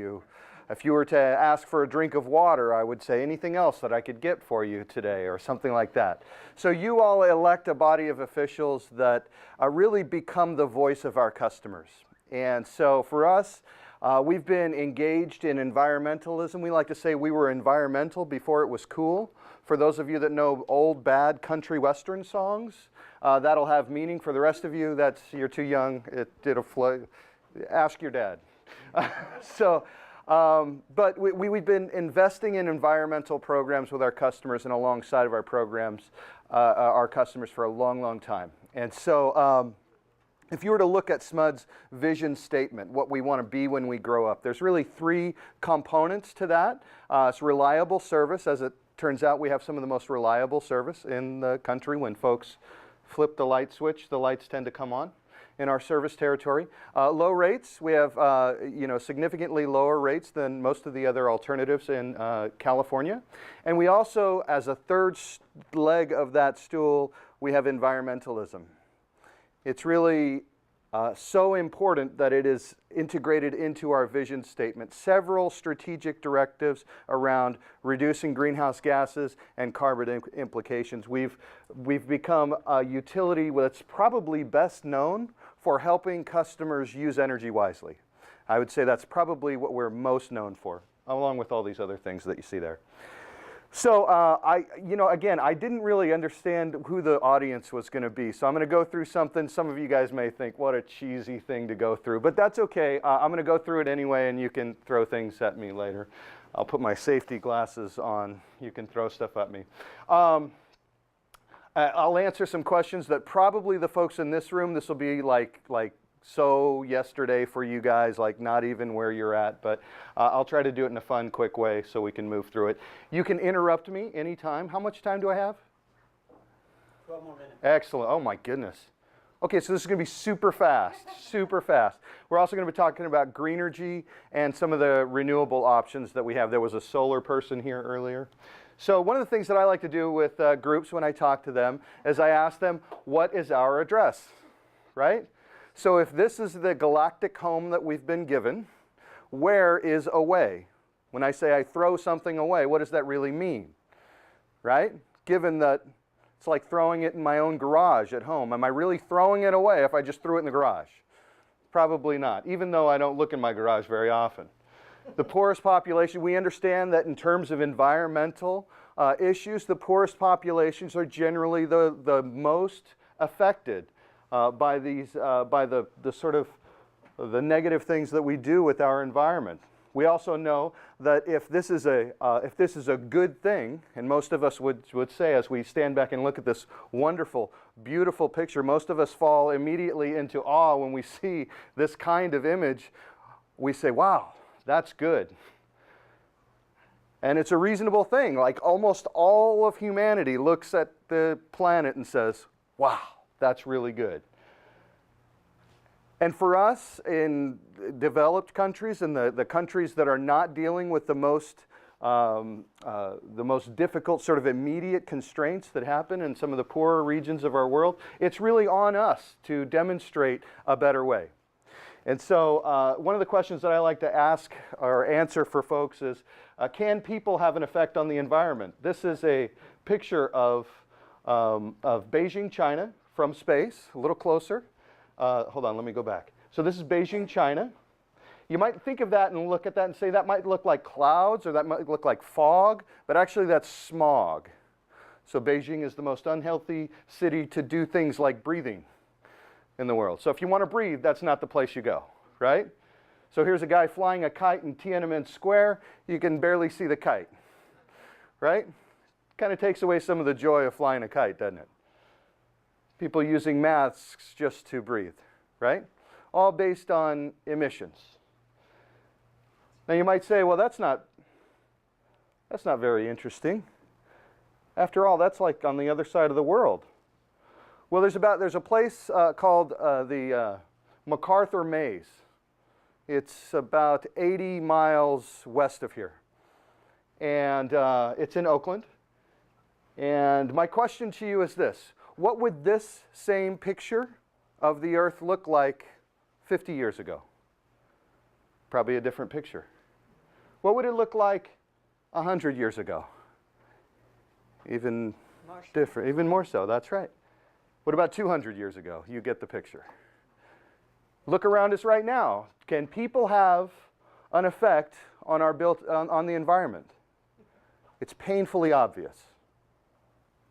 O: If you were to ask for a drink of water, I would say anything else that I could get for you today or something like that. So you all elect a body of officials that really become the voice of our customers. And so for us, we've been engaged in environmentalism. We like to say we were environmental before it was cool. For those of you that know old, bad country western songs, that'll have meaning. For the rest of you, you're too young. It'll flow. Ask your dad. But we've been investing in environmental programs with our customers and alongside of our programs, our customers for a long, long time. And so if you were to look at SMUD's vision statement, what we want to be when we grow up, there's really 3 components to that. It's reliable service. As it turns out, we have some of the most reliable service in the country. When folks flip the light switch, the lights tend to come on in our service territory. Low rates, we have significantly lower rates than most of the other alternatives in California. And we also, as a third leg of that stool, we have environmentalism. It's really so important that it is integrated into our vision statement. Several strategic directives around reducing greenhouse gases and carbon implications. We've become a utility that's probably best known for helping customers use energy wisely. I would say that's probably what we're most known for, along with all these other things that you see there. So again, I didn't really understand who the audience was going to be. So I'm going to go through something. Some of you guys may think, what a cheesy thing to go through. But that's okay. I'm going to go through it anyway, and you can throw things at me later. I'll put my safety glasses on. You can throw stuff at me. I'll answer some questions that probably the folks in this room, this will be like so yesterday for you guys, like not even where you're at, but I'll try to do it in a fun, quick way so we can move through it. You can interrupt me anytime. How much time do I have?
H: 12 more minutes.
O: Excellent. Oh my goodness. Okay, so this is going to be super fast, super fast. We're also going to be talking about Greenergy and some of the renewable options that we have. There was a solar person here earlier. So one of the things that I like to do with groups when I talk to them is I ask them, what is our address, right? So if this is the galactic home that we've been given, where is away? When I say I throw something away, what does that really mean, right? Given that it's like throwing it in my own garage at home. Am I really throwing it away if I just threw it in the garage? Probably not, even though I don't look in my garage very often. The poorest population, we understand that in terms of environmental issues, the poorest populations are generally the most affected by these, by the sort of the negative things that we do with our environment. We also know that if this is a good thing, and most of us would say as we stand back and look at this wonderful, beautiful picture, most of us fall immediately into awe when we see this kind of image. We say, wow, that's good. And it's a reasonable thing. Like almost all of humanity looks at the planet and says, wow, that's really good. And for us in developed countries and the countries that are not dealing with the most difficult sort of immediate constraints that happen in some of the poorer regions of our world, it's really on us to demonstrate a better way. And so one of the questions that I like to ask or answer for folks is, can people have an effect on the environment? This is a picture of Beijing, China from space, a little closer. Hold on, let me go back. So this is Beijing, China. You might think of that and look at that and say that might look like clouds or that might look like fog, but actually that's smog. So Beijing is the most unhealthy city to do things like breathing in the world. So if you want to breathe, that's not the place you go, right? So here's a guy flying a kite in Tiananmen Square. You can barely see the kite, right? Kind of takes away some of the joy of flying a kite, doesn't it? People using masks just to breathe, right? All based on emissions. Now you might say, well, that's not very interesting. After all, that's like on the other side of the world. Well, there's a place called the MacArthur Maze. It's about 80 miles west of here. And it's in Oakland. And my question to you is this. What would this same picture of the Earth look like 50 years ago? Probably a different picture. What would it look like 100 years ago? Even different, even more so, that's right. What about 200 years ago? You get the picture. Look around us right now. Can people have an effect on on the environment? It's painfully obvious,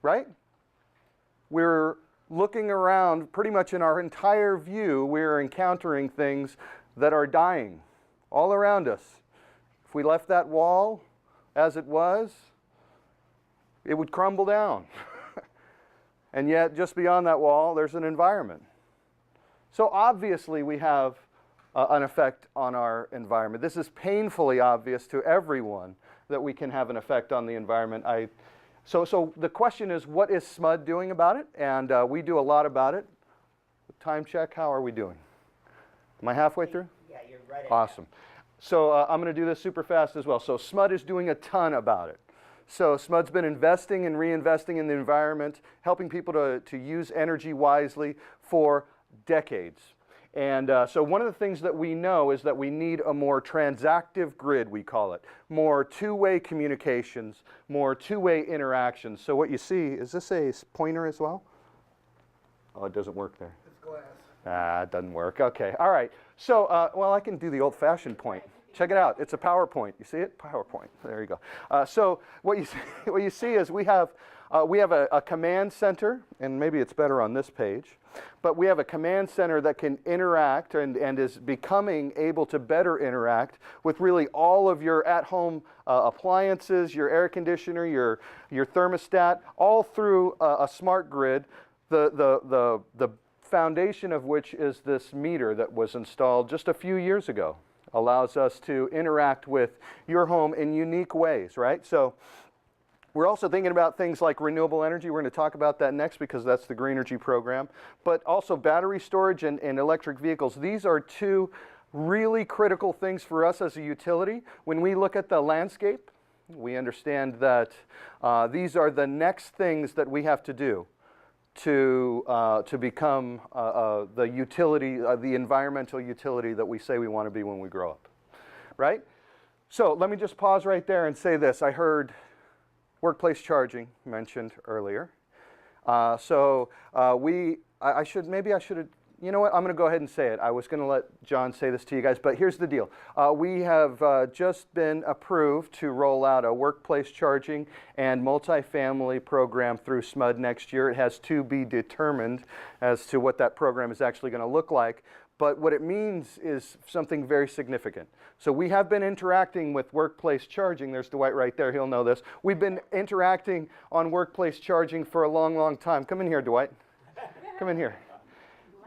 O: right? We're looking around pretty much in our entire view, we're encountering things that are dying all around us. If we left that wall as it was, it would crumble down. And yet, just beyond that wall, there's an environment. So obviously, we have an effect on our environment. This is painfully obvious to everyone that we can have an effect on the environment. So the question is, what is SMUD doing about it? And we do a lot about it. Time check, how are we doing? Am I halfway through?
H: Yeah, you're right.
O: Awesome. So I'm going to do this super fast as well. So SMUD is doing a ton about it. So SMUD's been investing and reinvesting in the environment, helping people to use energy wisely for decades. And so one of the things that we know is that we need a more transactive grid, we call it. More two-way communications, more two-way interactions. So what you see, is this a pointer as well? Oh, it doesn't work there.
A: It's glass.
O: Ah, it doesn't work. Okay, all right. So, well, I can do the old-fashioned point. Check it out. It's a PowerPoint. You see it? PowerPoint. There you go. So what you see is we have a command center, and maybe it's better on this page, but we have a command center that can interact and is becoming able to better interact with really all of your at-home appliances, your air conditioner, your thermostat, all through a smart grid. The foundation of which is this meter that was installed just a few years ago. Allows us to interact with your home in unique ways, right? So we're also thinking about things like renewable energy. We're going to talk about that next because that's the Greenergy program. But also battery storage and electric vehicles. These are two really critical things for us as a utility. When we look at the landscape, we understand that these are the next things that we have to do to become the utility, the environmental utility that we say we want to be when we grow up, right? So let me just pause right there and say this. I heard workplace charging mentioned earlier. I should have, you know what, I'm going to go ahead and say it. I was going to let John say this to you guys, but here's the deal. We have just been approved to roll out a workplace charging and multifamily program through SMUD next year. It has to be determined as to what that program is actually going to look like. But what it means is something very significant. So we have been interacting with workplace charging. There's Dwight right there. He'll know this. We've been interacting on workplace charging for a long, long time. Come in here, Dwight. Come in here.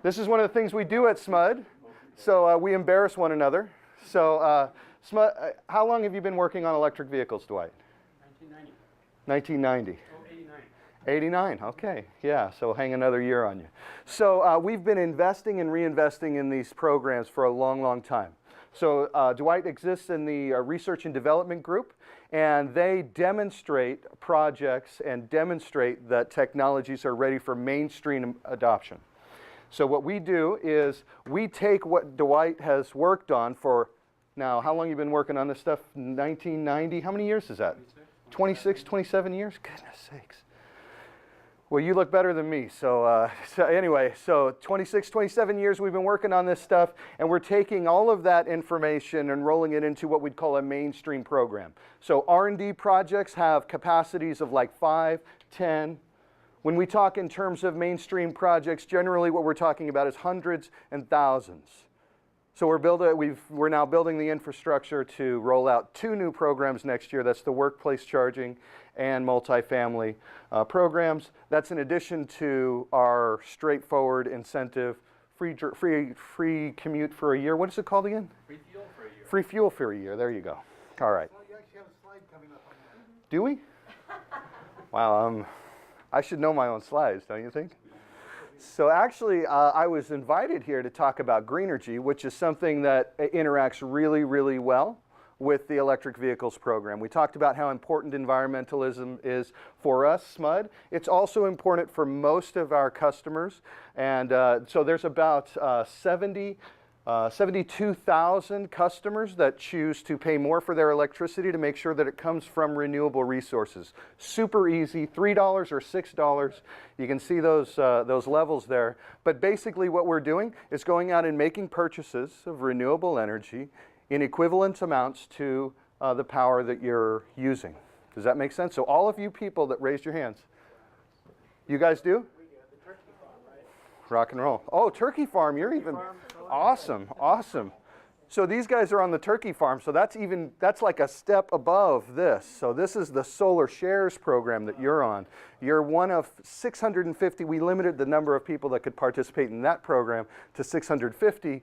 O: This is one of the things we do at SMUD. So we embarrass one another. So SMUD, how long have you been working on electric vehicles, Dwight? 1990. 1990.
J: Oh, 89.
O: 89, okay, yeah, so we'll hang another year on you. So we've been investing and reinvesting in these programs for a long, long time. So Dwight exists in the research and development group, and they demonstrate projects and demonstrate that technologies are ready for mainstream adoption. So what we do is we take what Dwight has worked on for, now how long have you been working on this stuff? 1990, how many years is that? 26, 27 years? Goodness sakes. Well, you look better than me. So anyway, so 26, 27 years we've been working on this stuff, and we're taking all of that information and rolling it into what we'd call a mainstream program. So R&D projects have capacities of like 5, 10. When we talk in terms of mainstream projects, generally what we're talking about is hundreds and thousands. So we're now building the infrastructure to roll out 2 new programs next year. That's the workplace charging and multifamily programs. That's in addition to our straightforward incentive, free commute for a year. What is it called again?
J: Free fuel for a year.
O: Free fuel for a year. There you go. All right.
A: Well, you actually have a slide coming up on that.
O: Do we? Wow. I should know my own slides, don't you think? So actually, I was invited here to talk about Greenergy, which is something that interacts really, really well with the electric vehicles program. We talked about how important environmentalism is for us, SMUD. It's also important for most of our customers. And so there's about 72,000 customers that choose to pay more for their electricity to make sure that it comes from renewable resources. Super easy, $3 or $6. You can see those levels there. But basically what we're doing is going out and making purchases of renewable energy in equivalent amounts to the power that you're using. Does that make sense? So all of you people that raised your hands, you guys do?
J: We do the turkey farm, right?
O: Rock and roll. Oh, turkey farm, you're even, awesome, awesome. So these guys are on the turkey farm, so that's like a step above this. So this is the Solar Shares program that you're on. You're one of 650. We limited the number of people that could participate in that program to 650.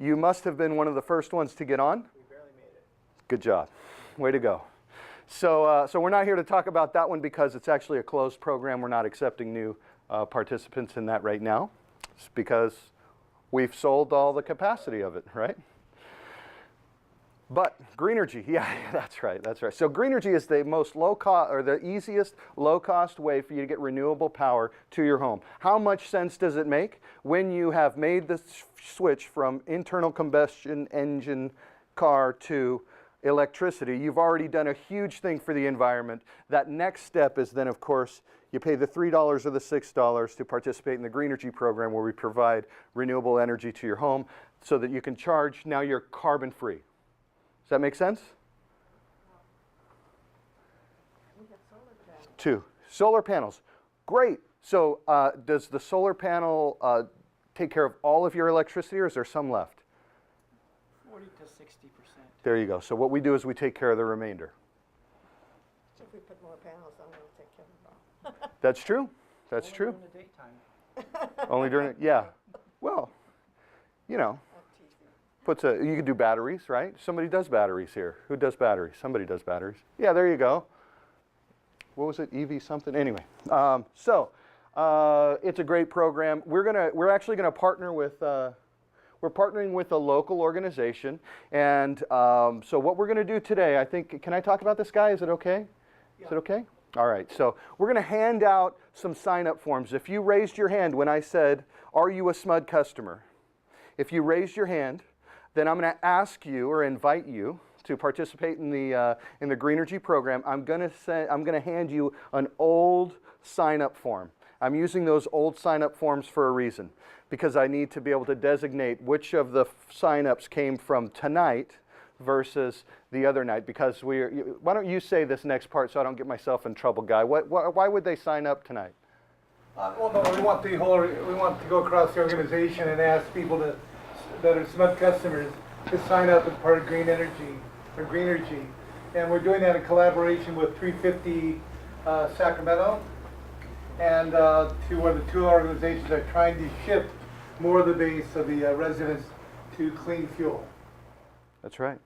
O: You must have been one of the first ones to get on.
J: We barely made it.
O: Good job. Way to go. So we're not here to talk about that one because it's actually a closed program. We're not accepting new participants in that right now. It's because we've sold all the capacity of it, right? But Greenergy, yeah, that's right, that's right. So Greenergy is the most low-cost, or the easiest low-cost way for you to get renewable power to your home. How much sense does it make when you have made the switch from internal combustion engine car to electricity? You've already done a huge thing for the environment. That next step is then, of course, you pay the $3 or the $6 to participate in the Greenergy program where we provide renewable energy to your home so that you can charge. Now you're carbon-free. Does that make sense?
F: We have solar panels.
O: 2. Solar panels. Great. So does the solar panel take care of all of your electricity, or is there some left?
J: 40 to 60%.
O: There you go. So what we do is we take care of the remainder.
F: If we put more panels on, we'll take care of it all.
O: That's true. That's true.
J: Only during the daytime.
O: Only during, yeah. Well, you know, you could do batteries, right? Somebody does batteries here. Who does batteries? Somebody does batteries. Yeah, there you go. What was it? EV something? Anyway, it's a great program. We're actually gonna partner with. We're partnering with a local organization, and so what we're going to do today, I think, can I talk about this guy? Is it okay? Yeah. Is it okay? All right, so we're going to hand out some sign-up forms. If you raised your hand when I said, are you a SMUD customer? If you raised your hand, then I'm going to ask you or invite you to participate in the Greenergy program. I'm going to hand you an old sign-up form. I'm using those old sign-up forms for a reason, because I need to be able to designate which of the sign-ups came from tonight versus the other night. Because why don't you say this next part so I don't get myself in trouble, Guy? Why would they sign up tonight?
A: Well, no, we want to go across the organization and ask people that are SMUD customers to sign up as part of Green Energy or Greenergy, and we're doing that in collaboration with 350 Sacramento, and where the two organizations are trying to shift more of the base of the residents to clean fuel.
O: That's right.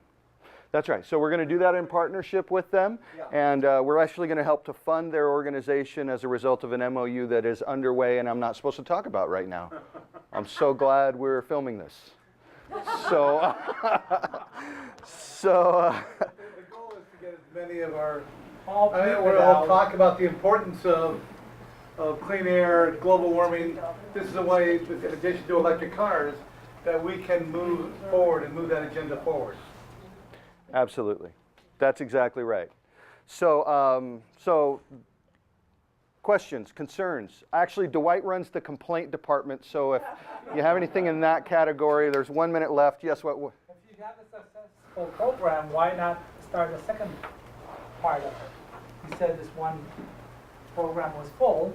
O: That's right. So we're going to do that in partnership with them, and we're actually going to help to fund their organization as a result of an MOU that is underway and I'm not supposed to talk about right now. I'm so glad we're filming this. So, the
A: goal is to get as many of our, we'll talk about the importance of clean air, global warming. This is a way, in addition to electric cars, that we can move forward and move that agenda forward.
O: Absolutely. That's exactly right. So, questions, concerns. Actually, Dwight runs the complaint department, so if you have anything in that category, there's 1 minute left. Yes, what?
M: If you have a successful program, why not start a second part of it? You said this one program was full.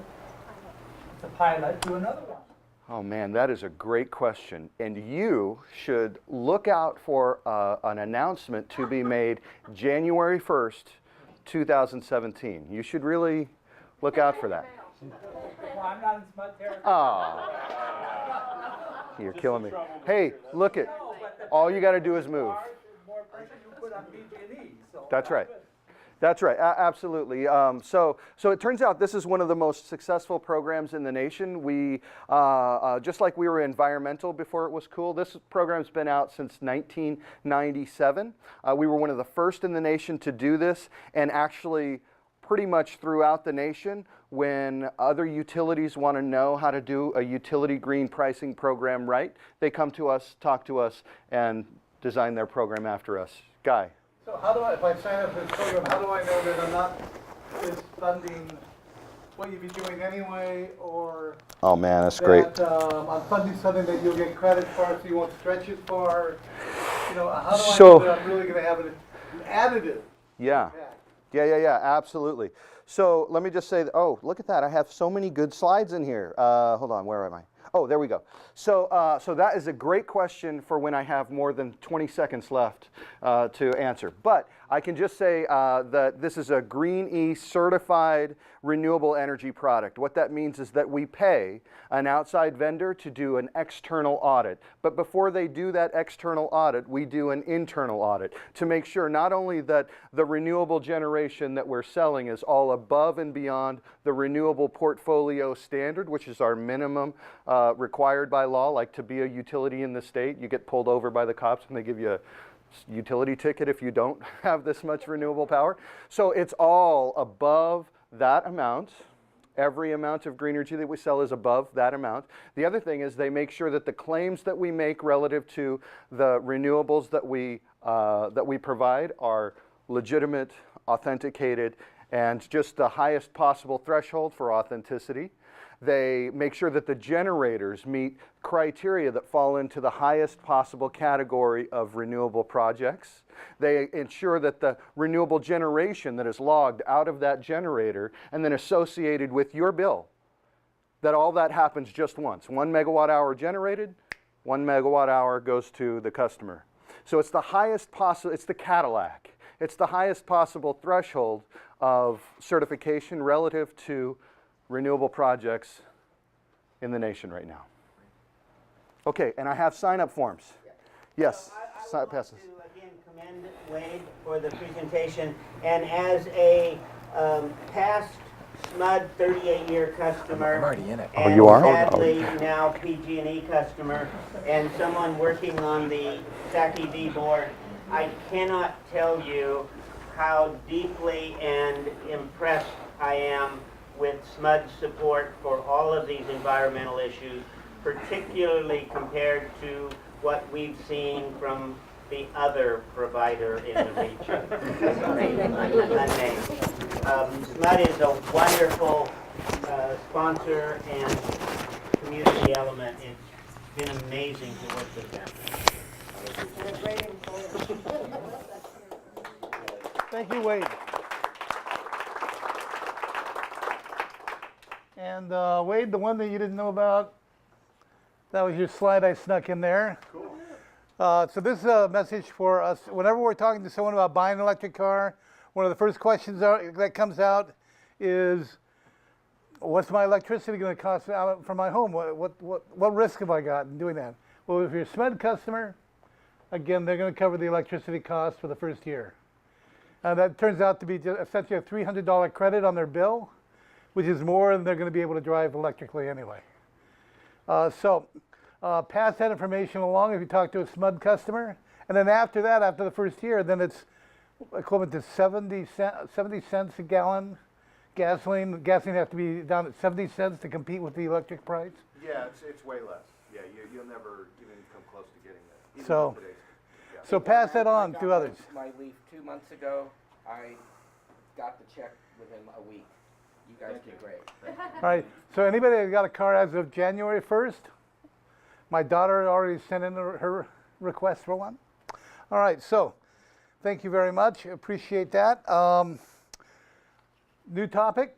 M: It's a pilot, do another one.
O: Oh man, that is a great question. And you should look out for an announcement to be made January 1st, 2017. You should really look out for that.
M: Well, I'm not in SMUD territory.
O: Oh, you're killing me. Hey, look it. All you got to do is move. That's right. That's right, absolutely. So it turns out this is one of the most successful programs in the nation. We, just like we were environmental before it was cool, this program's been out since 1997. We were one of the first in the nation to do this, and actually pretty much throughout the nation, when other utilities want to know how to do a utility green pricing program right, they come to us, talk to us, and design their program after us. Guy.
A: So how do I, if I sign up for this program, how do I know that I'm not just funding what you'd be doing anyway, or
O: oh man, that's
A: that,
O: great.
A: I'm funding something that you'll get credit for, so you won't stretch it for, you know, how do I
O: So,
A: know that I'm really going to have an additive?
O: Yeah. Yeah, absolutely. So let me just say, oh, look at that. I have so many good slides in here. Hold on, where am I? Oh, there we go. So, so that is a great question for when I have more than 20 seconds left to answer. But I can just say that this is a Green E certified renewable energy product. What that means is that we pay an outside vendor to do an external audit. But before they do that external audit, we do an internal audit to make sure not only that the renewable generation that we're selling is all above and beyond the renewable portfolio standard, which is our minimum required by law, like to be a utility in the state, you get pulled over by the cops and they give you a utility ticket if you don't have this much renewable power. So it's all above that amount. Every amount of green energy that we sell is above that amount. The other thing is they make sure that the claims that we make relative to the renewables that we provide are legitimate, authenticated, and just the highest possible threshold for authenticity. They make sure that the generators meet criteria that fall into the highest possible category of renewable projects. They ensure that the renewable generation that is logged out of that generator and then associated with your bill, that all that happens just once. 1 megawatt hour generated, 1 megawatt hour goes to the customer. So it's the highest possible, it's the Cadillac. It's the highest possible threshold of certification relative to renewable projects in the nation right now. Okay, and I have sign-up forms. Yes,
H: So I would
O: passes.
H: like to again commend Wade for the presentation, and as a past SMUD 38-year customer,
C: I'm already in it.
H: and
O: you are?
H: sadly now PG&E customer, and someone working on the SacEV board, I cannot tell you how deeply and impressed I am with SMUD's support for all of these environmental issues, particularly compared to what we've seen from the other provider in the region. Unnamed. SMUD is a wonderful sponsor and community element. It's been amazing to work with them.
A: Thank you, Wade. And Wade, the one that you didn't know about, that was your slide I snuck in there. Cool. So this is a message for us. Whenever we're talking to someone about buying an electric car, one of the first questions that comes out is, what's my electricity going to cost out for my home? What risk have I got in doing that? Well, if you're a SMUD customer, again, they're going to cover the electricity cost for the first year. That turns out to be essentially a $300 credit on their bill, which is more than they're going to be able to drive electrically anyway. Pass that information along if you talk to a SMUD customer. And then after that, after the first year, then it's equivalent to 70 cents a gallon gasoline. Gasoline has to be down at 70 cents to compete with the electric price.
O: Yeah, it's way less. Yeah, you'll never even come close to getting that.
A: So pass that on to others.
G: My leaf 2 months ago. I got the check within a week. You guys did great.
A: All right, so anybody that got a car as of January 1st? My daughter already sent in her request for one. All right, so thank you very much. Appreciate that. New topic.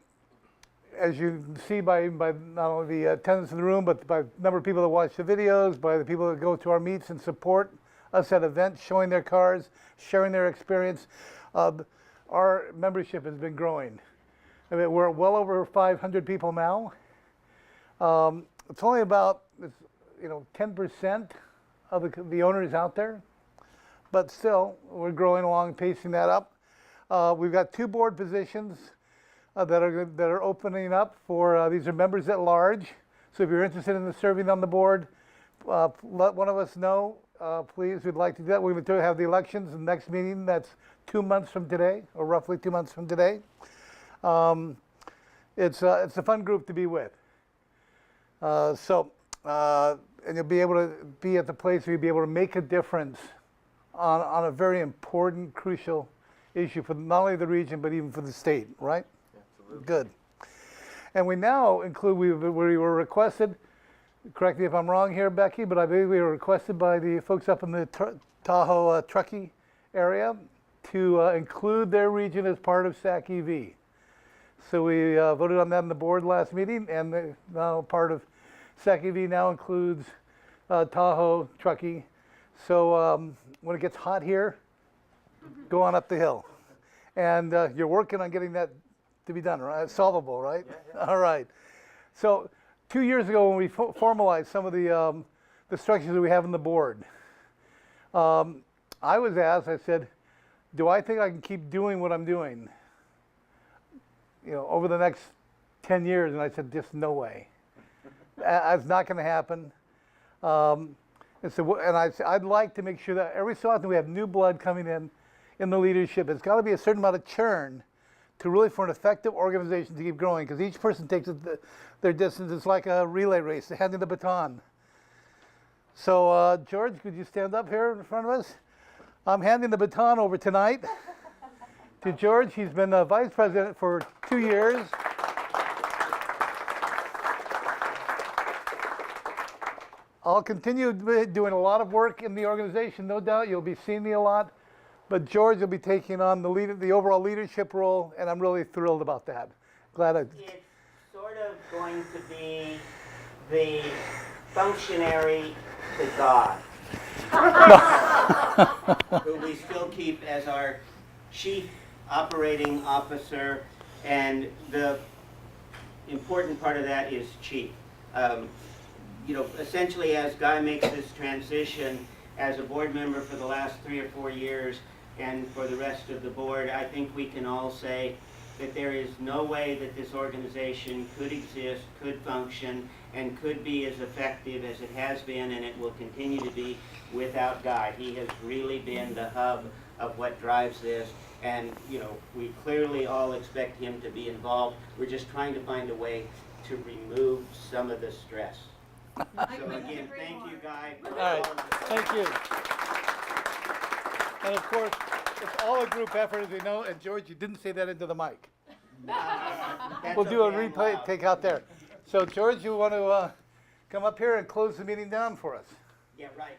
A: As you can see by not only the attendance in the room, but by the number of people that watch the videos, by the people that go to our meets and support us at events, showing their cars, sharing their experience. Our membership has been growing. I mean, we're well over 500 people now. It's only about 10% of the owners out there, but still we're growing along, pacing that up. We've got 2 board positions that are opening up for these are members at large. So if you're interested in serving on the board, let one of us know. Please, we'd like to do that. We're going to have the elections. The next meeting, that's 2 months from today, or roughly 2 months from today. It's a fun group to be with. And you'll be able to be at the place where you'll be able to make a difference on a very important, crucial issue for not only the region, but even for the state, right? Absolutely. Good. And we now include, we were requested, correct me if I'm wrong here, Becky, but I believe we were requested by the folks up in the Tahoe, Truckee area to include their region as part of SacEV. So we voted on that in the board last meeting, and now part of SacEV now includes Tahoe, Truckee. So when it gets hot here, go on up the hill. And you're working on getting that to be done, right? It's solvable, right? Yeah. All right. So 2 years ago when we formalized some of the structures that we have in the board, I was asked, I said, do I think I can keep doing what I'm doing, over the next 10 years? And I said, just no way. That's not going to happen. And I'd like to make sure that every so often we have new blood coming in the leadership. It's got to be a certain amount of churn to really, for an effective organization to keep growing, because each person takes their distance. It's like a relay race, they're handing the baton. So George, could you stand up here in front of us? I'm handing the baton over tonight to George. He's been vice president for 2 years. I'll continue doing a lot of work in the organization, no doubt. You'll be seeing me a lot. But George will be taking on the overall leadership role, and I'm really thrilled about that.
H: It's sort of going to be the functionary to God, who we still keep as our chief operating officer, and the important part of that is chief. you know, essentially as Guy makes this transition as a board member for the last 3 or 4 years and for the rest of the board, I think we can all say that there is no way that this organization could exist, could function, and could be as effective as it has been, and it will continue to be without Guy. He has really been the hub of what drives this, and you know, we clearly all expect him to be involved. We're just trying to find a way to remove some of the stress. So again, thank you, Guy.
A: All right, thank you. And of course, it's all a group effort, as we know. And George, you didn't say that into the mic. We'll do a replay, take out there. So George, you want to come up here and close the meeting down for us?
H: Yeah, right.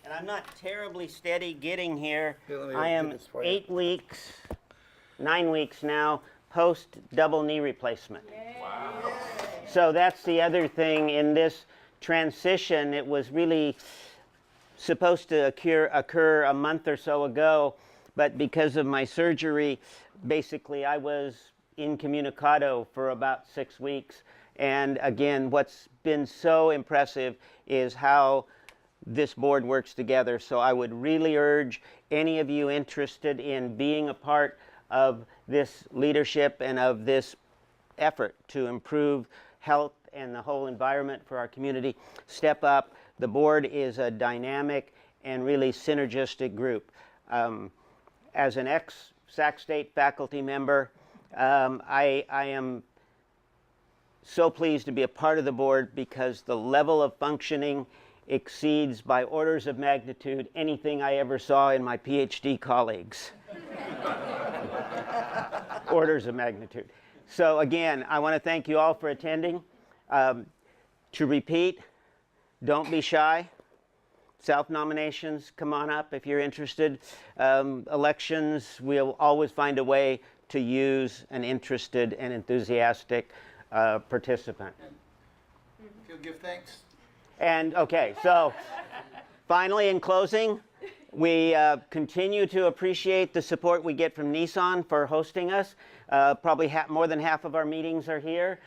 H: And I'm not terribly steady getting here. I am 8 weeks, 9 weeks now, post double knee replacement. Wow. So that's the other thing in this transition. It was really supposed to occur a month or so ago, but because of my surgery, basically I was incommunicado for about 6 weeks. And again, what's been so impressive is how this board works together. So I would really urge any of you interested in being a part of this leadership and of this effort to improve health and the whole environment for our community, step up. The board is a dynamic and really synergistic group. As an ex-Sac State faculty member, I am so pleased to be a part of the board because the level of functioning exceeds by orders of magnitude anything I ever saw in my PhD colleagues. Orders of magnitude. So again, I want to thank you all for attending. To repeat, don't be shy. Self-nominations, come on up if you're interested. Elections, we'll always find a way to use an interested and enthusiastic participant.
A: If you'll give thanks.
H: And okay, so finally in closing, we continue to appreciate the support we get from Nissan for hosting us. Probably more than half of our meetings are here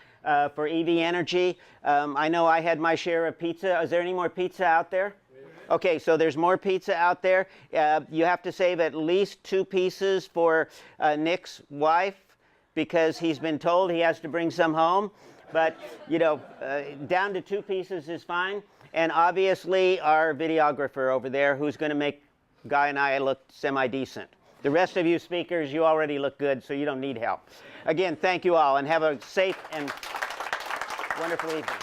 H: for EV Energy. I know I had my share of pizza. Is there any more pizza out there? Okay, so there's more pizza out there. You have to save at least 2 pieces for Nick's wife because he's been told he has to bring some home. But, you know, down to 2 pieces is fine. And obviously our videographer over there who's going to make Guy and I look semi-decent. The rest of you speakers, you already look good, so you don't need help. Again, thank you all, and have a safe and wonderful evening.